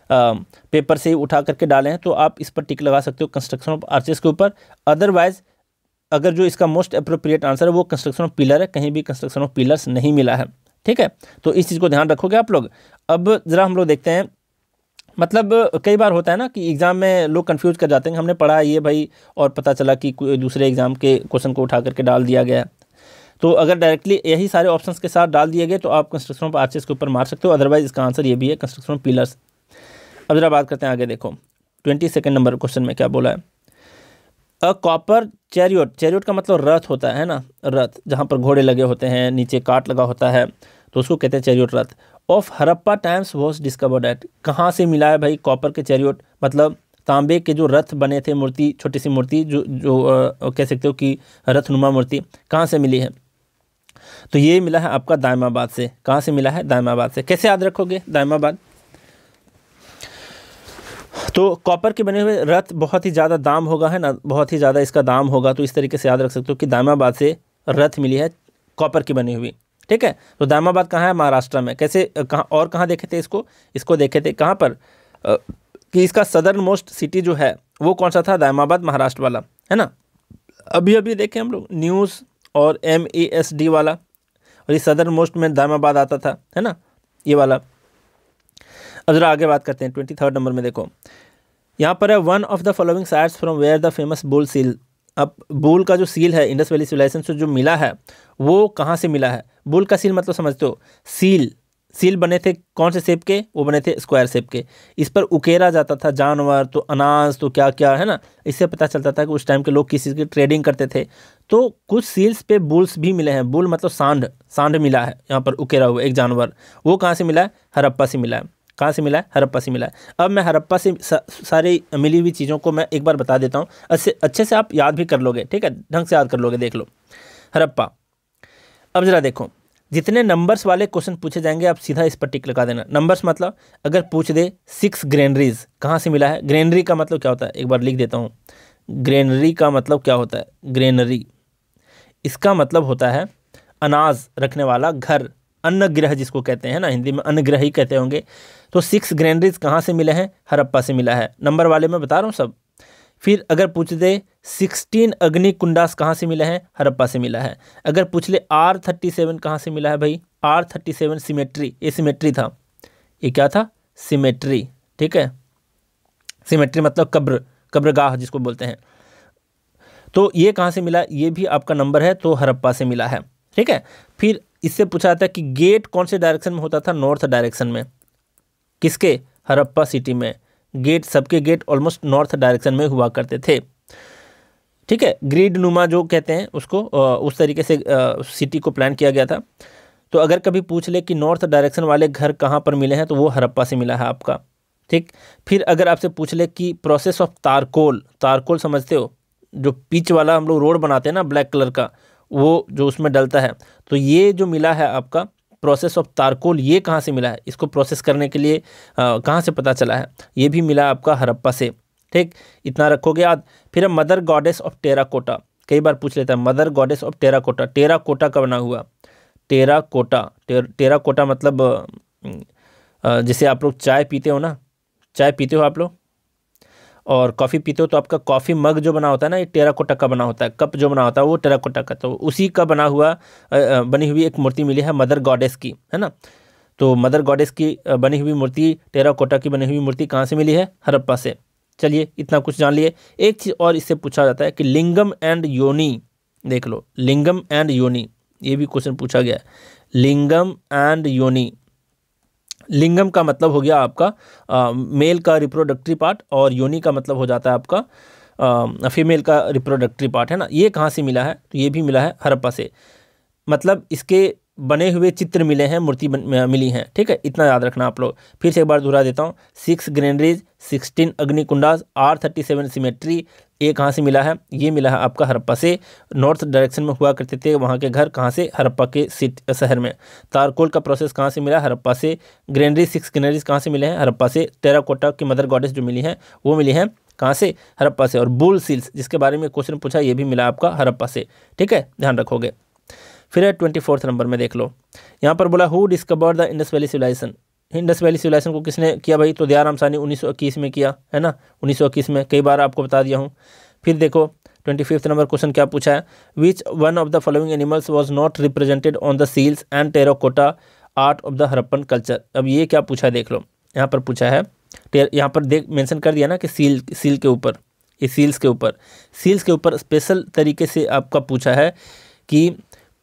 A: पेपर से उठा करके डाले हैं, तो आप इस पर टिक लगा सकते हो कंस्ट्रक्शन ऑफ आर्चेस के ऊपर। अदरवाइज अगर जो इसका मोस्ट अप्रोप्रिएट आंसर है वो कंस्ट्रक्शन ऑफ पिलर है, कहीं भी कंस्ट्रक्शन ऑफ पिलर्स नहीं मिला है, ठीक है। तो इस चीज़ को ध्यान रखोगे आप लोग। अब ज़रा हम लोग देखते हैं, मतलब कई बार होता है ना कि एग्ज़ाम में लोग कंफ्यूज कर जाते हैं, हमने पढ़ा ये भाई और पता चला कि दूसरे एग्ज़ाम के क्वेश्चन को उठा करके डाल दिया गया। तो अगर डायरेक्टली यही सारे ऑप्शंस के साथ डाल दिए गए तो आप कंस्ट्रक्शन ऑफ आर्चेस के ऊपर मार सकते हो, अदरवाइज इसका आंसर ये भी है कंस्ट्रक्शन ऑफ पिलर्स। अब जरा बात करते हैं आगे, देखो 22 नंबर क्वेश्चन में क्या बोला है। अ कॉपर चैरियोट, चैरियोट का मतलब रथ होता है ना, रथ जहाँ पर घोड़े लगे होते हैं, नीचे काट लगा होता है, तो उसको कहते हैं चैरियोट रथ। Of Harappa times was discovered at, कहाँ से मिला है भाई कॉपर के चैरियोट, मतलब तांबे के जो रथ बने थे, मूर्ति, छोटी सी मूर्ति जो कह सकते हो कि रथनुमा मूर्ति, कहाँ से मिली है, तो ये मिला है आपका दायमाबाद से। कहाँ से मिला है? दायमाबाद से। कैसे याद रखोगे दायमाबाद? तो कॉपर के बने हुए रथ बहुत ही ज़्यादा दाम होगा, है ना, बहुत ही ज़्यादा इसका दाम होगा, तो इस तरीके से याद रख सकते हो कि दायमाबाद से रथ मिली है कॉपर की बनी हुई। ठीक है, तो दायमाबाद कहाँ है? महाराष्ट्र में। कैसे, कहाँ और कहाँ देखे थे इसको देखे थे कहाँ पर, कि इसका सदर्न मोस्ट सिटी जो है वो कौन सा था? दायमाबाद, महाराष्ट्र वाला, है ना। अभी अभी देखे हम लोग न्यूज़ और MESD वाला, और ये सदर्न मोस्ट में दायमाबाद आता था, है ना, ये वाला। अब जरा आगे बात करते हैं 23 नंबर में। देखो यहाँ पर है one of the following sites from where the famous bull seal. अब बुल का जो सील है इंडस वैली सिविलाइजेशन से जो मिला है वो कहाँ से मिला है? बुल का सील मतलब समझते हो, सील बने थे कौन से शेप के? वो बने थे स्क्वायर शेप के। इस पर उकेरा जाता था जानवर, तो अनाज, तो क्या क्या, है ना। इससे पता चलता था कि उस टाइम के लोग किस चीज़ की ट्रेडिंग करते थे। तो कुछ सील्स पे बुल्स भी मिले हैं। बुल मतलब सांड मिला है यहाँ पर, उकेरा हुआ एक जानवर। वो कहाँ से मिला है? हड़प्पा से मिला है। कहाँ से मिला है? हड़प्पा से मिला है। अब मैं हड़प्पा से सारी मिली हुई चीज़ों को मैं एक बार बता देता हूँ, अच्छे से आप याद भी कर लोगे, ठीक है, ढंग से याद कर लोगे। देख लो हड़प्पा। अब जरा देखो, जितने नंबर्स वाले क्वेश्चन पूछे जाएंगे आप सीधा इस पर टिक लगा देना। नंबर्स मतलब अगर पूछ दे 6 ग्रेनरीज कहाँ से मिला है? ग्रेनरी का मतलब क्या होता है? एक बार लिख देता हूँ। ग्रेनरी का मतलब क्या होता है? ग्रेनरी, इसका मतलब होता है अनाज रखने वाला घर, अन्नगृह जिसको कहते हैं ना, हिंदी में अन्नगृह ही कहते होंगे। तो 6 ग्रेनरीज कहाँ से मिले हैं? हड़प्पा से मिला है। नंबर वाले मैं बता रहा हूँ सब। फिर अगर पूछ दे 16 अग्नि कुंडास कहाँ से मिला है? हड़प्पा से मिला है। अगर पूछ ले R37 कहाँ से मिला है भाई? R37 सिमेट्री, ये सिमेट्री था। ये क्या था? सिमेट्री, ठीक है। सिमेट्री मतलब कब्रगाह जिसको बोलते हैं। तो ये कहाँ से मिला? ये भी आपका नंबर है, तो हड़प्पा से मिला है, ठीक है। फिर इससे पूछा जाता है कि गेट कौन से डायरेक्शन में होता था? नॉर्थ डायरेक्शन में। किसके? हड़प्पा सिटी में गेट, सबके गेट ऑलमोस्ट नॉर्थ डायरेक्शन में हुआ करते थे, ठीक है। ग्रिड नुमा जो कहते हैं उसको, उस तरीके से सिटी को प्लान किया गया था। तो अगर कभी पूछ ले कि नॉर्थ डायरेक्शन वाले घर कहाँ पर मिले हैं, तो वो हड़प्पा से मिला है आपका, ठीक। फिर अगर आपसे पूछ ले कि प्रोसेस ऑफ तारकोल समझते हो, जो पिच वाला हम लोग रोड बनाते हैं ना ब्लैक कलर का, वो जो उसमें डलता है, तो ये जो मिला है आपका प्रोसेस ऑफ तारकोल, ये कहाँ से मिला है? इसको प्रोसेस करने के लिए कहाँ से पता चला है? ये भी मिला आपका हड़प्पा से, ठीक। इतना रखोगे याद। फिर मदर गॉडेस ऑफ टेराकोटा, कई बार पूछ लेता है mother goddess of terracotta. Terracotta का बना हुआ, टेराकोटा मतलब जैसे आप लोग चाय पीते हो ना, चाय पीते हो आप लोग और कॉफ़ी पीते हो, तो आपका कॉफ़ी मग जो बना होता है ना, ये टेराकोटा का बना होता है। कप जो बना होता है वो टेराकोटा का, तो उसी का बनी हुई एक मूर्ति मिली है मदर गॉडेस की, है ना। तो मदर गॉडेस की बनी हुई मूर्ति, टेराकोटा की बनी हुई मूर्ति कहाँ से मिली है? हड़प्पा से। चलिए इतना कुछ जान लिए। एक चीज़ और इससे पूछा जाता है कि लिंगम एंड योनी, देख लो लिंगम एंड योनी, ये भी क्वेश्चन पूछा गया है। लिंगम एंड योनी, लिंगम का मतलब हो गया आपका मेल का रिप्रोडक्टरी पार्ट, और योनि का मतलब हो जाता है आपका फीमेल का रिप्रोडक्टरी पार्ट, है ना। ये कहाँ से मिला है? तो ये भी मिला है हड़प्पा से। मतलब इसके बने हुए चित्र मिले हैं, मूर्ति मिली हैं, ठीक है। इतना याद रखना आप लोग। फिर से एक बार दोहरा देता हूँ, 6 ग्रेनरीज, 16 अग्निकुंडास, R37 सिमेट्री, ये कहाँ से मिला है? ये मिला है आपका हड़प्पा से। नॉर्थ डायरेक्शन में हुआ करते थे वहाँ के घर, कहाँ से? हड़प्पा के शहर में। तारकोल का प्रोसेस कहाँ से मिला? हड़प्पा से। ग्रेनरी 6 ग्रेनरीज कहाँ से मिले हैं? हड़प्पा से। टेराकोटा की मदर गॉडेस जो मिली हैं वो मिली हैं कहाँ से? हड़प्पा से। और बुल सील्स जिसके बारे में क्वेश्चन पूछा, ये भी मिला आपका हड़प्पा से, ठीक है, ध्यान रखोगे। फिर है 24 नंबर में, देख लो यहाँ पर बोला who discovered the Indus valley civilization. Indus valley civilization को किसने किया भाई? तो दयाराम साहनी 1921 में किया, है ना, 1921 में। कई बार आपको बता दिया हूँ। फिर देखो 25 नंबर क्वेश्चन क्या पूछा है? Which one of the following animals was not represented on the seals and terracotta art of the Harappan culture. अब ये क्या पूछा है देख लो। यहाँ पर पूछा है, यहाँ पर देख मेंशन कर दिया ना कि सील के ऊपर, ये सील्स के ऊपर स्पेशल तरीके से आपका पूछा है कि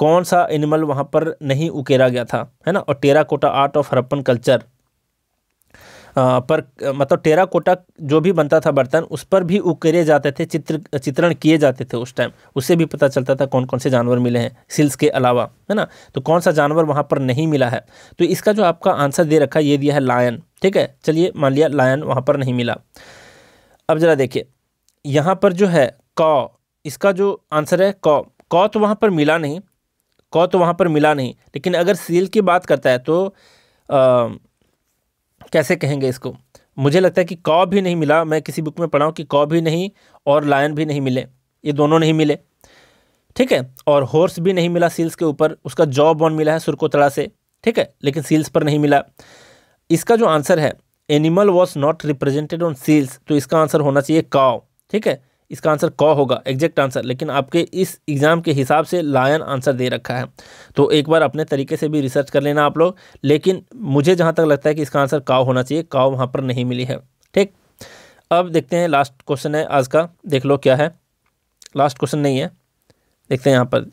A: कौन सा एनिमल वहाँ पर नहीं उकेरा गया था, है ना। और terracotta art of Harappan culture पर मतलब टेराकोटा जो भी बनता था बर्तन, उस पर भी उकेरे जाते थे, चित्रण किए जाते थे उस टाइम। उससे भी पता चलता था कौन कौन से जानवर मिले हैं सील्स के अलावा, है ना। तो कौन सा जानवर वहाँ पर नहीं मिला है, तो इसका जो आपका आंसर दे रखा है ये दिया है लायन। ठीक है, चलिए मान लिया लायन वहाँ पर नहीं मिला। अब जरा देखिए यहाँ पर जो है कौ, इसका जो आंसर है कौ, कौ तो वहाँ पर मिला नहीं, कौ तो वहाँ पर मिला नहीं। लेकिन अगर सील की बात करता है तो कैसे कहेंगे इसको, मुझे लगता है कि कौ भी नहीं मिला। मैं किसी बुक में पढ़ा हूँ कि कौ भी नहीं और लायन भी नहीं मिले, ये दोनों नहीं मिले। ठीक है, और हॉर्स भी नहीं मिला सील्स के ऊपर, उसका जॉ बोन मिला है सुरकोतड़ा से। ठीक है, लेकिन सील्स पर नहीं मिला। इसका जो आंसर है animal was not represented on seals, तो इसका आंसर होना चाहिए काउ। ठीक है, इसका आंसर कौ होगा एग्जैक्ट आंसर, लेकिन आपके इस एग्ज़ाम के हिसाब से लायन आंसर दे रखा है। तो एक बार अपने तरीके से भी रिसर्च कर लेना आप लोग, लेकिन मुझे जहाँ तक लगता है कि इसका आंसर काउ होना चाहिए, काउ वहाँ पर नहीं मिली है। ठीक, अब देखते हैं लास्ट क्वेश्चन है आज का, देख लो क्या है। लास्ट क्वेश्चन नहीं है, देखते हैं यहाँ पर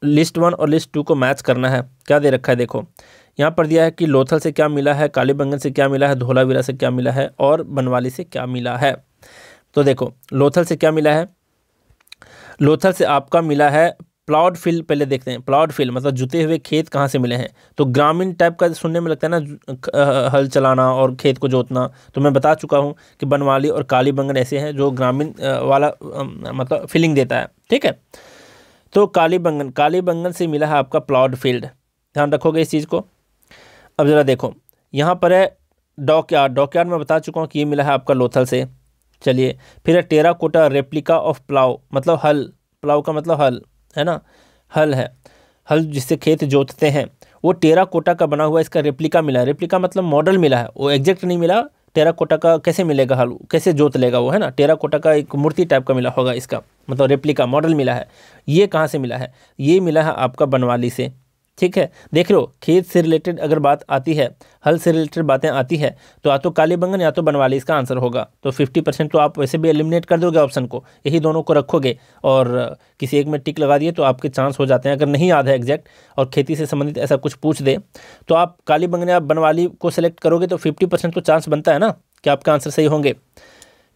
A: लिस्ट 1 और लिस्ट 2 को मैच करना है। क्या दे रखा है देखो, यहाँ पर दिया है कि लोथल से क्या मिला है, कालीबंगन से क्या मिला है, धोलावीरा से क्या मिला है और बनवाली से क्या मिला है। तो देखो लोथल से क्या मिला है, लोथल से आपका मिला है प्लाउड फील्ड। पहले देखते हैं प्लाउड फील्ड मतलब जुते हुए खेत कहाँ से मिले हैं। तो ग्रामीण टाइप का सुनने में लगता है ना, हल चलाना और खेत को जोतना। तो मैं बता चुका हूँ कि बनवाली और कालीबंगन ऐसे हैं जो ग्रामीण वाला मतलब फीलिंग देता है। ठीक है, तो कालीबंगन, कालीबंगन से मिला है आपका प्लाउड फील्ड, ध्यान रखोगे इस चीज़ को। अब ज़रा देखो यहाँ पर है डॉकयार्ड, डॉकयार्ड मैं बता चुका हूँ कि ये मिला है आपका लोथल से। चलिए फिर है टेराकोटा रेप्लिका ऑफ प्लाव, मतलब हल, प्लाव का मतलब हल, है ना, हल है, हल जिससे खेत जोतते हैं, वो टेराकोटा का बना हुआ इसका रेप्लिका मिला है। रेप्लिका मतलब मॉडल मिला है, वो एग्जैक्ट नहीं मिला। टेराकोटा का कैसे मिलेगा हल, कैसे जोत लेगा वो, है ना। टेराकोटा का एक मूर्ति टाइप का मिला होगा इसका, मतलब रेप्लिका मॉडल मिला है। ये कहाँ से मिला है, ये मिला है आपका बनवाली से। ठीक है, देख लो खेत से रिलेटेड अगर बात आती है, हल से रिलेटेड बातें आती है, तो या तो कालीबंगन या तो बनवाली इसका आंसर होगा। तो 50% तो आप वैसे भी एलिमिनेट कर दोगे ऑप्शन को, यही दोनों को रखोगे और किसी एक में टिक लगा दिए तो आपके चांस हो जाते हैं। अगर नहीं याद है एग्जैक्ट और खेती से संबंधित ऐसा कुछ पूछ दे तो आप कालीबंगन या बनवाली को सेलेक्ट करोगे तो 50% तो चांस बनता है ना कि आपका आंसर सही होंगे।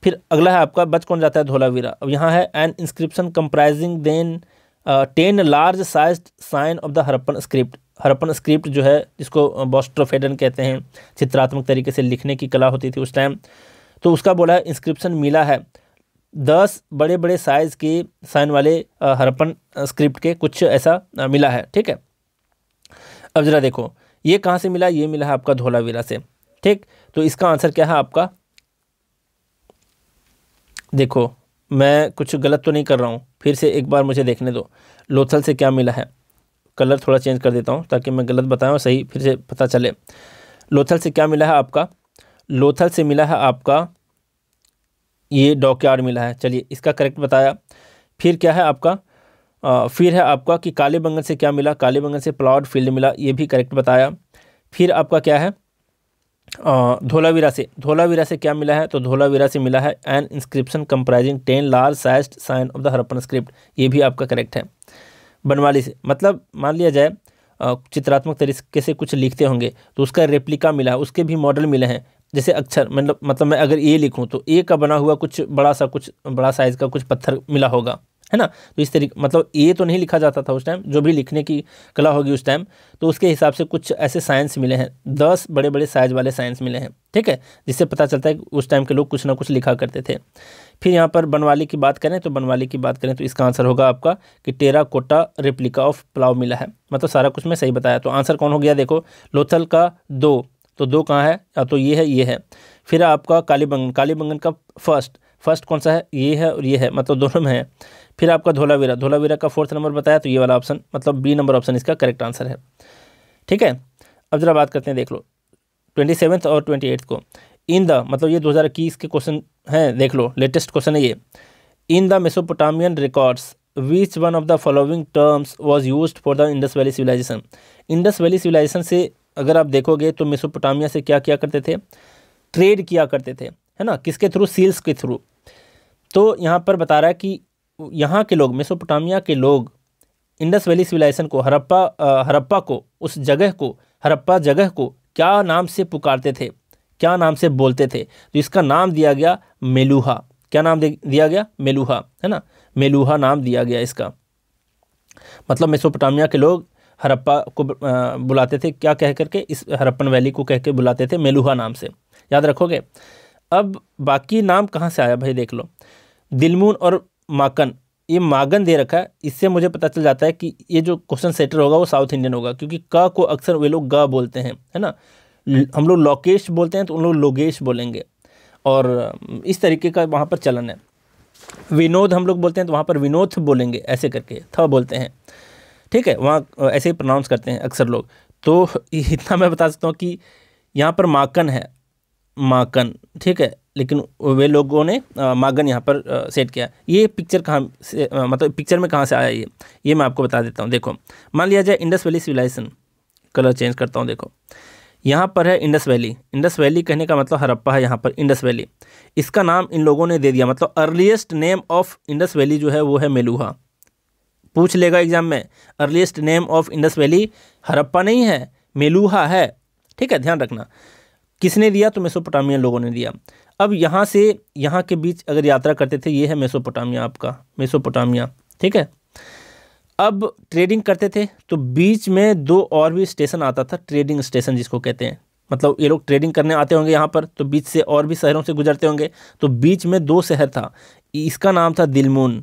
A: फिर अगला है आपका बच कौन जाता है, धोलावीरा। अब यहाँ है an inscription comprising then 10 large sized sign of the Harappan script. Harappan script जो है जिसको बॉस्ट्रोफेडन कहते हैं, चित्रात्मक तरीके से लिखने की कला होती थी उस टाइम, तो उसका बोला है इंस्क्रिप्शन मिला है 10 बड़े बड़े साइज़ के साइन वाले हड़प्पन स्क्रिप्ट के कुछ ऐसा मिला है। ठीक है, अब ज़रा देखो ये कहाँ से मिला, ये मिला है आपका धोलावीरा से। ठीक, तो इसका आंसर क्या है आपका, देखो मैं कुछ गलत तो नहीं कर रहा हूँ, फिर से एक बार मुझे देखने दो। लोथल से क्या मिला है, कलर थोड़ा चेंज कर देता हूँ ताकि मैं गलत बताऊँ सही फिर से पता चले। लोथल से क्या मिला है आपका, लोथल से मिला है आपका ये डॉकयार्ड मिला है। चलिए इसका करेक्ट बताया। फिर क्या है आपका फिर है आपका कि कालीबंगन से क्या मिला, कालीबंगन से प्लाउड फील्ड मिला, ये भी करेक्ट बताया। फिर आपका क्या है धोलावीरा से, धोलावीरा से क्या मिला है, तो धोलावीरा से मिला है an inscription comprising 10 large sized sign of the Harappan script, ये भी आपका करेक्ट है। बनवाली से मतलब मान लिया जाए चित्रात्मक तरीके से कुछ लिखते होंगे तो उसका रेप्लिका मिला है, उसके भी मॉडल मिले हैं। जैसे अक्षर मतलब मैं अगर ए लिखूं तो ए का बना हुआ कुछ बड़ा साइज़ का कुछ पत्थर मिला होगा, है ना। तो इस तरीके मतलब ए तो नहीं लिखा जाता था उस टाइम, जो भी लिखने की कला होगी उस टाइम, तो उसके हिसाब से कुछ ऐसे साइंस मिले हैं, 10 बड़े बड़े साइज वाले साइंस मिले हैं। ठीक है, जिससे पता चलता है कि उस टाइम के लोग कुछ ना कुछ लिखा करते थे। फिर यहाँ पर बनवाली की बात करें तो इसका आंसर होगा आपका कि टेराकोटा रेप्लिका ऑफ प्लाव मिला है। मतलब सारा कुछ मैं सही बताया। तो आंसर कौन हो गया, देखो लोथल का 2, तो 2 कहाँ है, या तो ये है। फिर आपका कालीबंगन, कालीबंगन का फर्स्ट कौन सा है, ये है और ये है, मतलब दोनों में है। फिर आपका धोलावीरा, धोलावीरा का 4th नंबर बताया, तो ये वाला ऑप्शन मतलब बी नंबर ऑप्शन इसका करेक्ट आंसर है। ठीक है, अब जरा बात करते हैं, देख लो 27 और 28 को। इन द मतलब ये 2021 के क्वेश्चन हैं, देख लो लेटेस्ट क्वेश्चन है ये। In the Mesopotamian records which one of the following terms was used for the Indus valley civilization. Indus valley civilization से अगर आप देखोगे तो मेसोपोटामिया से क्या किया करते थे, ट्रेड किया करते थे, है ना, किसके थ्रू, सील्स के थ्रू। तो यहाँ पर बता रहा है कि यहाँ के लोग, मेसोपोटामिया के लोग इंडस वैली सिविलाइजेशन को, हड़प्पा को, उस जगह को, हड़प्पा जगह को क्या नाम से पुकारते थे, क्या नाम से बोलते थे? तो इसका नाम दिया गया मेलुहा। क्या नाम दिया गया? मेलुहा, है ना, मेलुहा नाम दिया गया इसका। मतलब मेसोपोटामिया के लोग हड़प्पा को बुलाते थे क्या कह करके? इस हड़प्पन वैली को कह के बुलाते थे मेलुहा नाम से, याद रखोगे। अब बाकी नाम कहाँ से आया भाई, देख लो। दिलमुन और माकन, ये मागन दे रखा है, इससे मुझे पता चल जाता है कि ये जो क्वेश्चन सेटर होगा वो साउथ इंडियन होगा, क्योंकि क को अक्सर वे लोग ग बोलते हैं, है ना। हम लोग लोकेश बोलते हैं तो उन लोग लोगेश बोलेंगे, और इस तरीके का वहाँ पर चलन है। विनोद हम लोग बोलते हैं तो वहाँ पर विनोद बोलेंगे, ऐसे करके थ बोलते हैं, ठीक है, वहाँ ऐसे ही प्रोनाउंस करते हैं अक्सर लोग। तो इतना मैं बता सकता हूँ कि यहाँ पर माकन है, माकन, ठीक है, लेकिन वे लोगों ने मागन यहाँ पर सेट किया। ये पिक्चर कहाँ से, मतलब पिक्चर में कहाँ से आया ये मैं आपको बता देता हूँ। देखो, मान लिया जाए Indus valley civilization, colour change करता हूँ, देखो यहाँ पर है इंडस वैली। इंडस वैली कहने का मतलब हड़प्पा है, यहाँ पर इंडस वैली, इसका नाम इन लोगों ने दे दिया। मतलब earliest name of Indus valley जो है वो है मेलुहा। पूछ लेगा एग्जाम में, earliest name of Indus valley Harappa नहीं है, मेलुहा है, ठीक है, ध्यान रखना। किसने दिया? तो मेसोपोटामियन लोगों ने दिया। अब यहाँ से यहाँ के बीच अगर यात्रा करते थे, ये है मेसोपोटामिया, आपका मेसोपोटामिया, ठीक है। अब ट्रेडिंग करते थे तो बीच में 2 और भी स्टेशन आता था, ट्रेडिंग स्टेशन जिसको कहते हैं। मतलब ये लोग ट्रेडिंग करने आते होंगे यहाँ पर, तो बीच से और भी शहरों से गुजरते होंगे, तो बीच में 2 शहर था, इसका नाम था दिलमुन।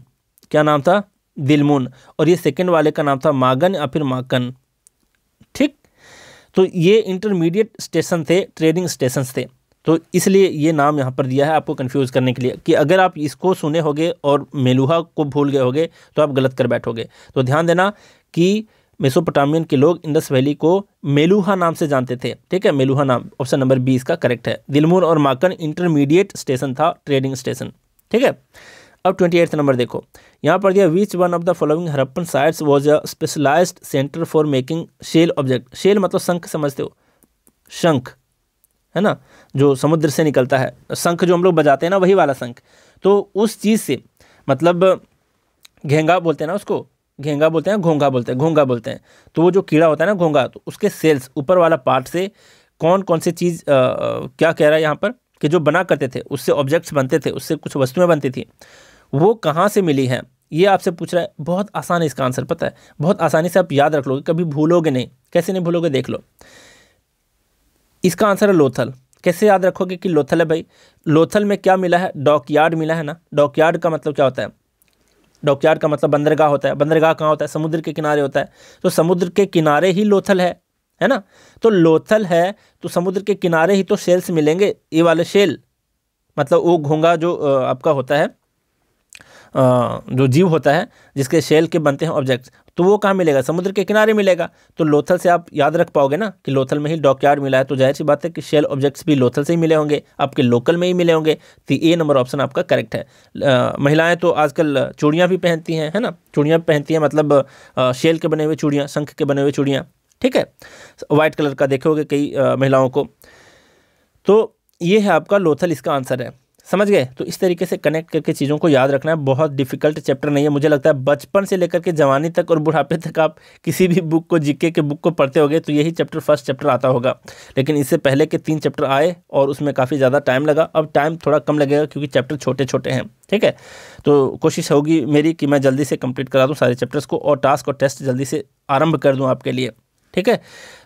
A: क्या नाम था? दिलमुन। और ये सेकेंड वाले का नाम था मागन या फिर माकन, ठीक। तो ये इंटरमीडिएट स्टेशन थे, ट्रेडिंग स्टेशन थे, तो इसलिए ये नाम यहाँ पर दिया है आपको कंफ्यूज करने के लिए, कि अगर आप इसको सुने होगे और मेलुहा को भूल गए होगे तो आप गलत कर बैठोगे। तो ध्यान देना कि मेसोपोटामियन के लोग इंडस वैली को मेलुहा नाम से जानते थे, ठीक है, मेलुहा नाम। ऑप्शन नंबर बी इसका करेक्ट है। दिलमुन और माकन इंटरमीडिएट स्टेशन था, ट्रेडिंग स्टेशन, ठीक है। अब 28 नंबर देखो, यहाँ पर दिया which one of the following Harappan sites was a specialised centre for making shell object. Shell मतलब शंख, समझते हो, शंख, है ना, जो समुद्र से निकलता है, शंख जो हम लोग बजाते हैं ना, वही वाला शंख। तो उस चीज़ से, मतलब घेंगा बोलते हैं ना उसको, घेंगा बोलते हैं, घोंघा बोलते हैं, घोंघा बोलते हैं। तो वो जो कीड़ा होता है ना घोंघा, तो उसके सेल्स, ऊपर वाला पार्ट से कौन कौन सी चीज़, क्या कह रहा है यहाँ पर, कि जो बना करते थे, उससे ऑब्जेक्ट्स बनते थे, उससे कुछ वस्तुएं बनती थी, वो कहाँ से मिली है, ये आपसे पूछ रहा है। बहुत आसान है इसका आंसर, पता है, बहुत आसानी से आप याद रख लोगे, कभी भूलोगे नहीं। कैसे नहीं भूलोगे, देख लो, इसका आंसर है लोथल। कैसे याद रखोगे कि लोथल है भाई? लोथल में क्या मिला है? डॉकयार्ड मिला है ना। डॉकयार्ड का मतलब क्या होता है? डॉकयार्ड का मतलब बंदरगाह होता है। बंदरगाह कहाँ होता है? समुद्र के किनारे होता है। तो समुद्र के किनारे ही लोथल है ना। तो लोथल है तो समुद्र के किनारे ही तो शेल्स मिलेंगे, ये वाले शेल, मतलब वो घोंघा जो आपका होता है, जो जीव होता है जिसके शेल के बनते हैं ऑब्जेक्ट्स, तो वो कहाँ मिलेगा? समुद्र के किनारे मिलेगा। तो लोथल से आप याद रख पाओगे ना कि लोथल में ही डॉकयार्ड मिला है, तो जाहिर सी बात है कि शेल ऑब्जेक्ट्स भी लोथल से ही मिले होंगे, आपके लोकल में ही मिले होंगे। तो ए नंबर ऑप्शन आपका करेक्ट है। महिलाएं तो आजकल चूड़ियाँ भी पहनती हैं, है ना, चूड़ियाँ पहनती हैं, मतलब शेल के बने हुए चूड़ियाँ, शंख के बने हुए चूड़ियाँ, ठीक है, वाइट कलर का देखे होगे कई महिलाओं को। तो ये है आपका लोथल, इसका आंसर है। समझ गए? तो इस तरीके से कनेक्ट करके चीज़ों को याद रखना है। बहुत डिफिकल्ट चैप्टर नहीं है, मुझे लगता है बचपन से लेकर के जवानी तक और बुढ़ापे तक आप किसी भी बुक को, जीके के बुक को पढ़ते होगे तो यही चैप्टर फर्स्ट चैप्टर आता होगा। लेकिन इससे पहले के 3 चैप्टर आए और उसमें काफ़ी ज़्यादा टाइम लगा। अब टाइम थोड़ा कम लगेगा क्योंकि चैप्टर छोटे छोटे हैं, ठीक है। तो कोशिश होगी मेरी कि मैं जल्दी से कंप्लीट करा दूँ सारे चैप्टर्स को और टास्क और टेस्ट जल्दी से आरंभ कर दूँ आपके लिए, ठीक है।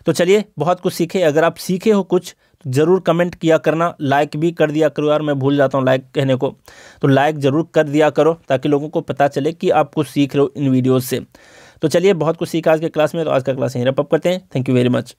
A: तो चलिए, बहुत कुछ सीखे। अगर आप सीखे हो कुछ ज़रूर कमेंट किया करना, लाइक भी कर दिया करो यार, मैं भूल जाता हूँ लाइक कहने को, तो लाइक ज़रूर कर दिया करो ताकि लोगों को पता चले कि आप कुछ सीख रहे हो इन वीडियोज़ से। तो चलिए, बहुत कुछ सीखा आज के क्लास में, तो आज का क्लास यहीं रैप अप करते हैं। Thank you very much.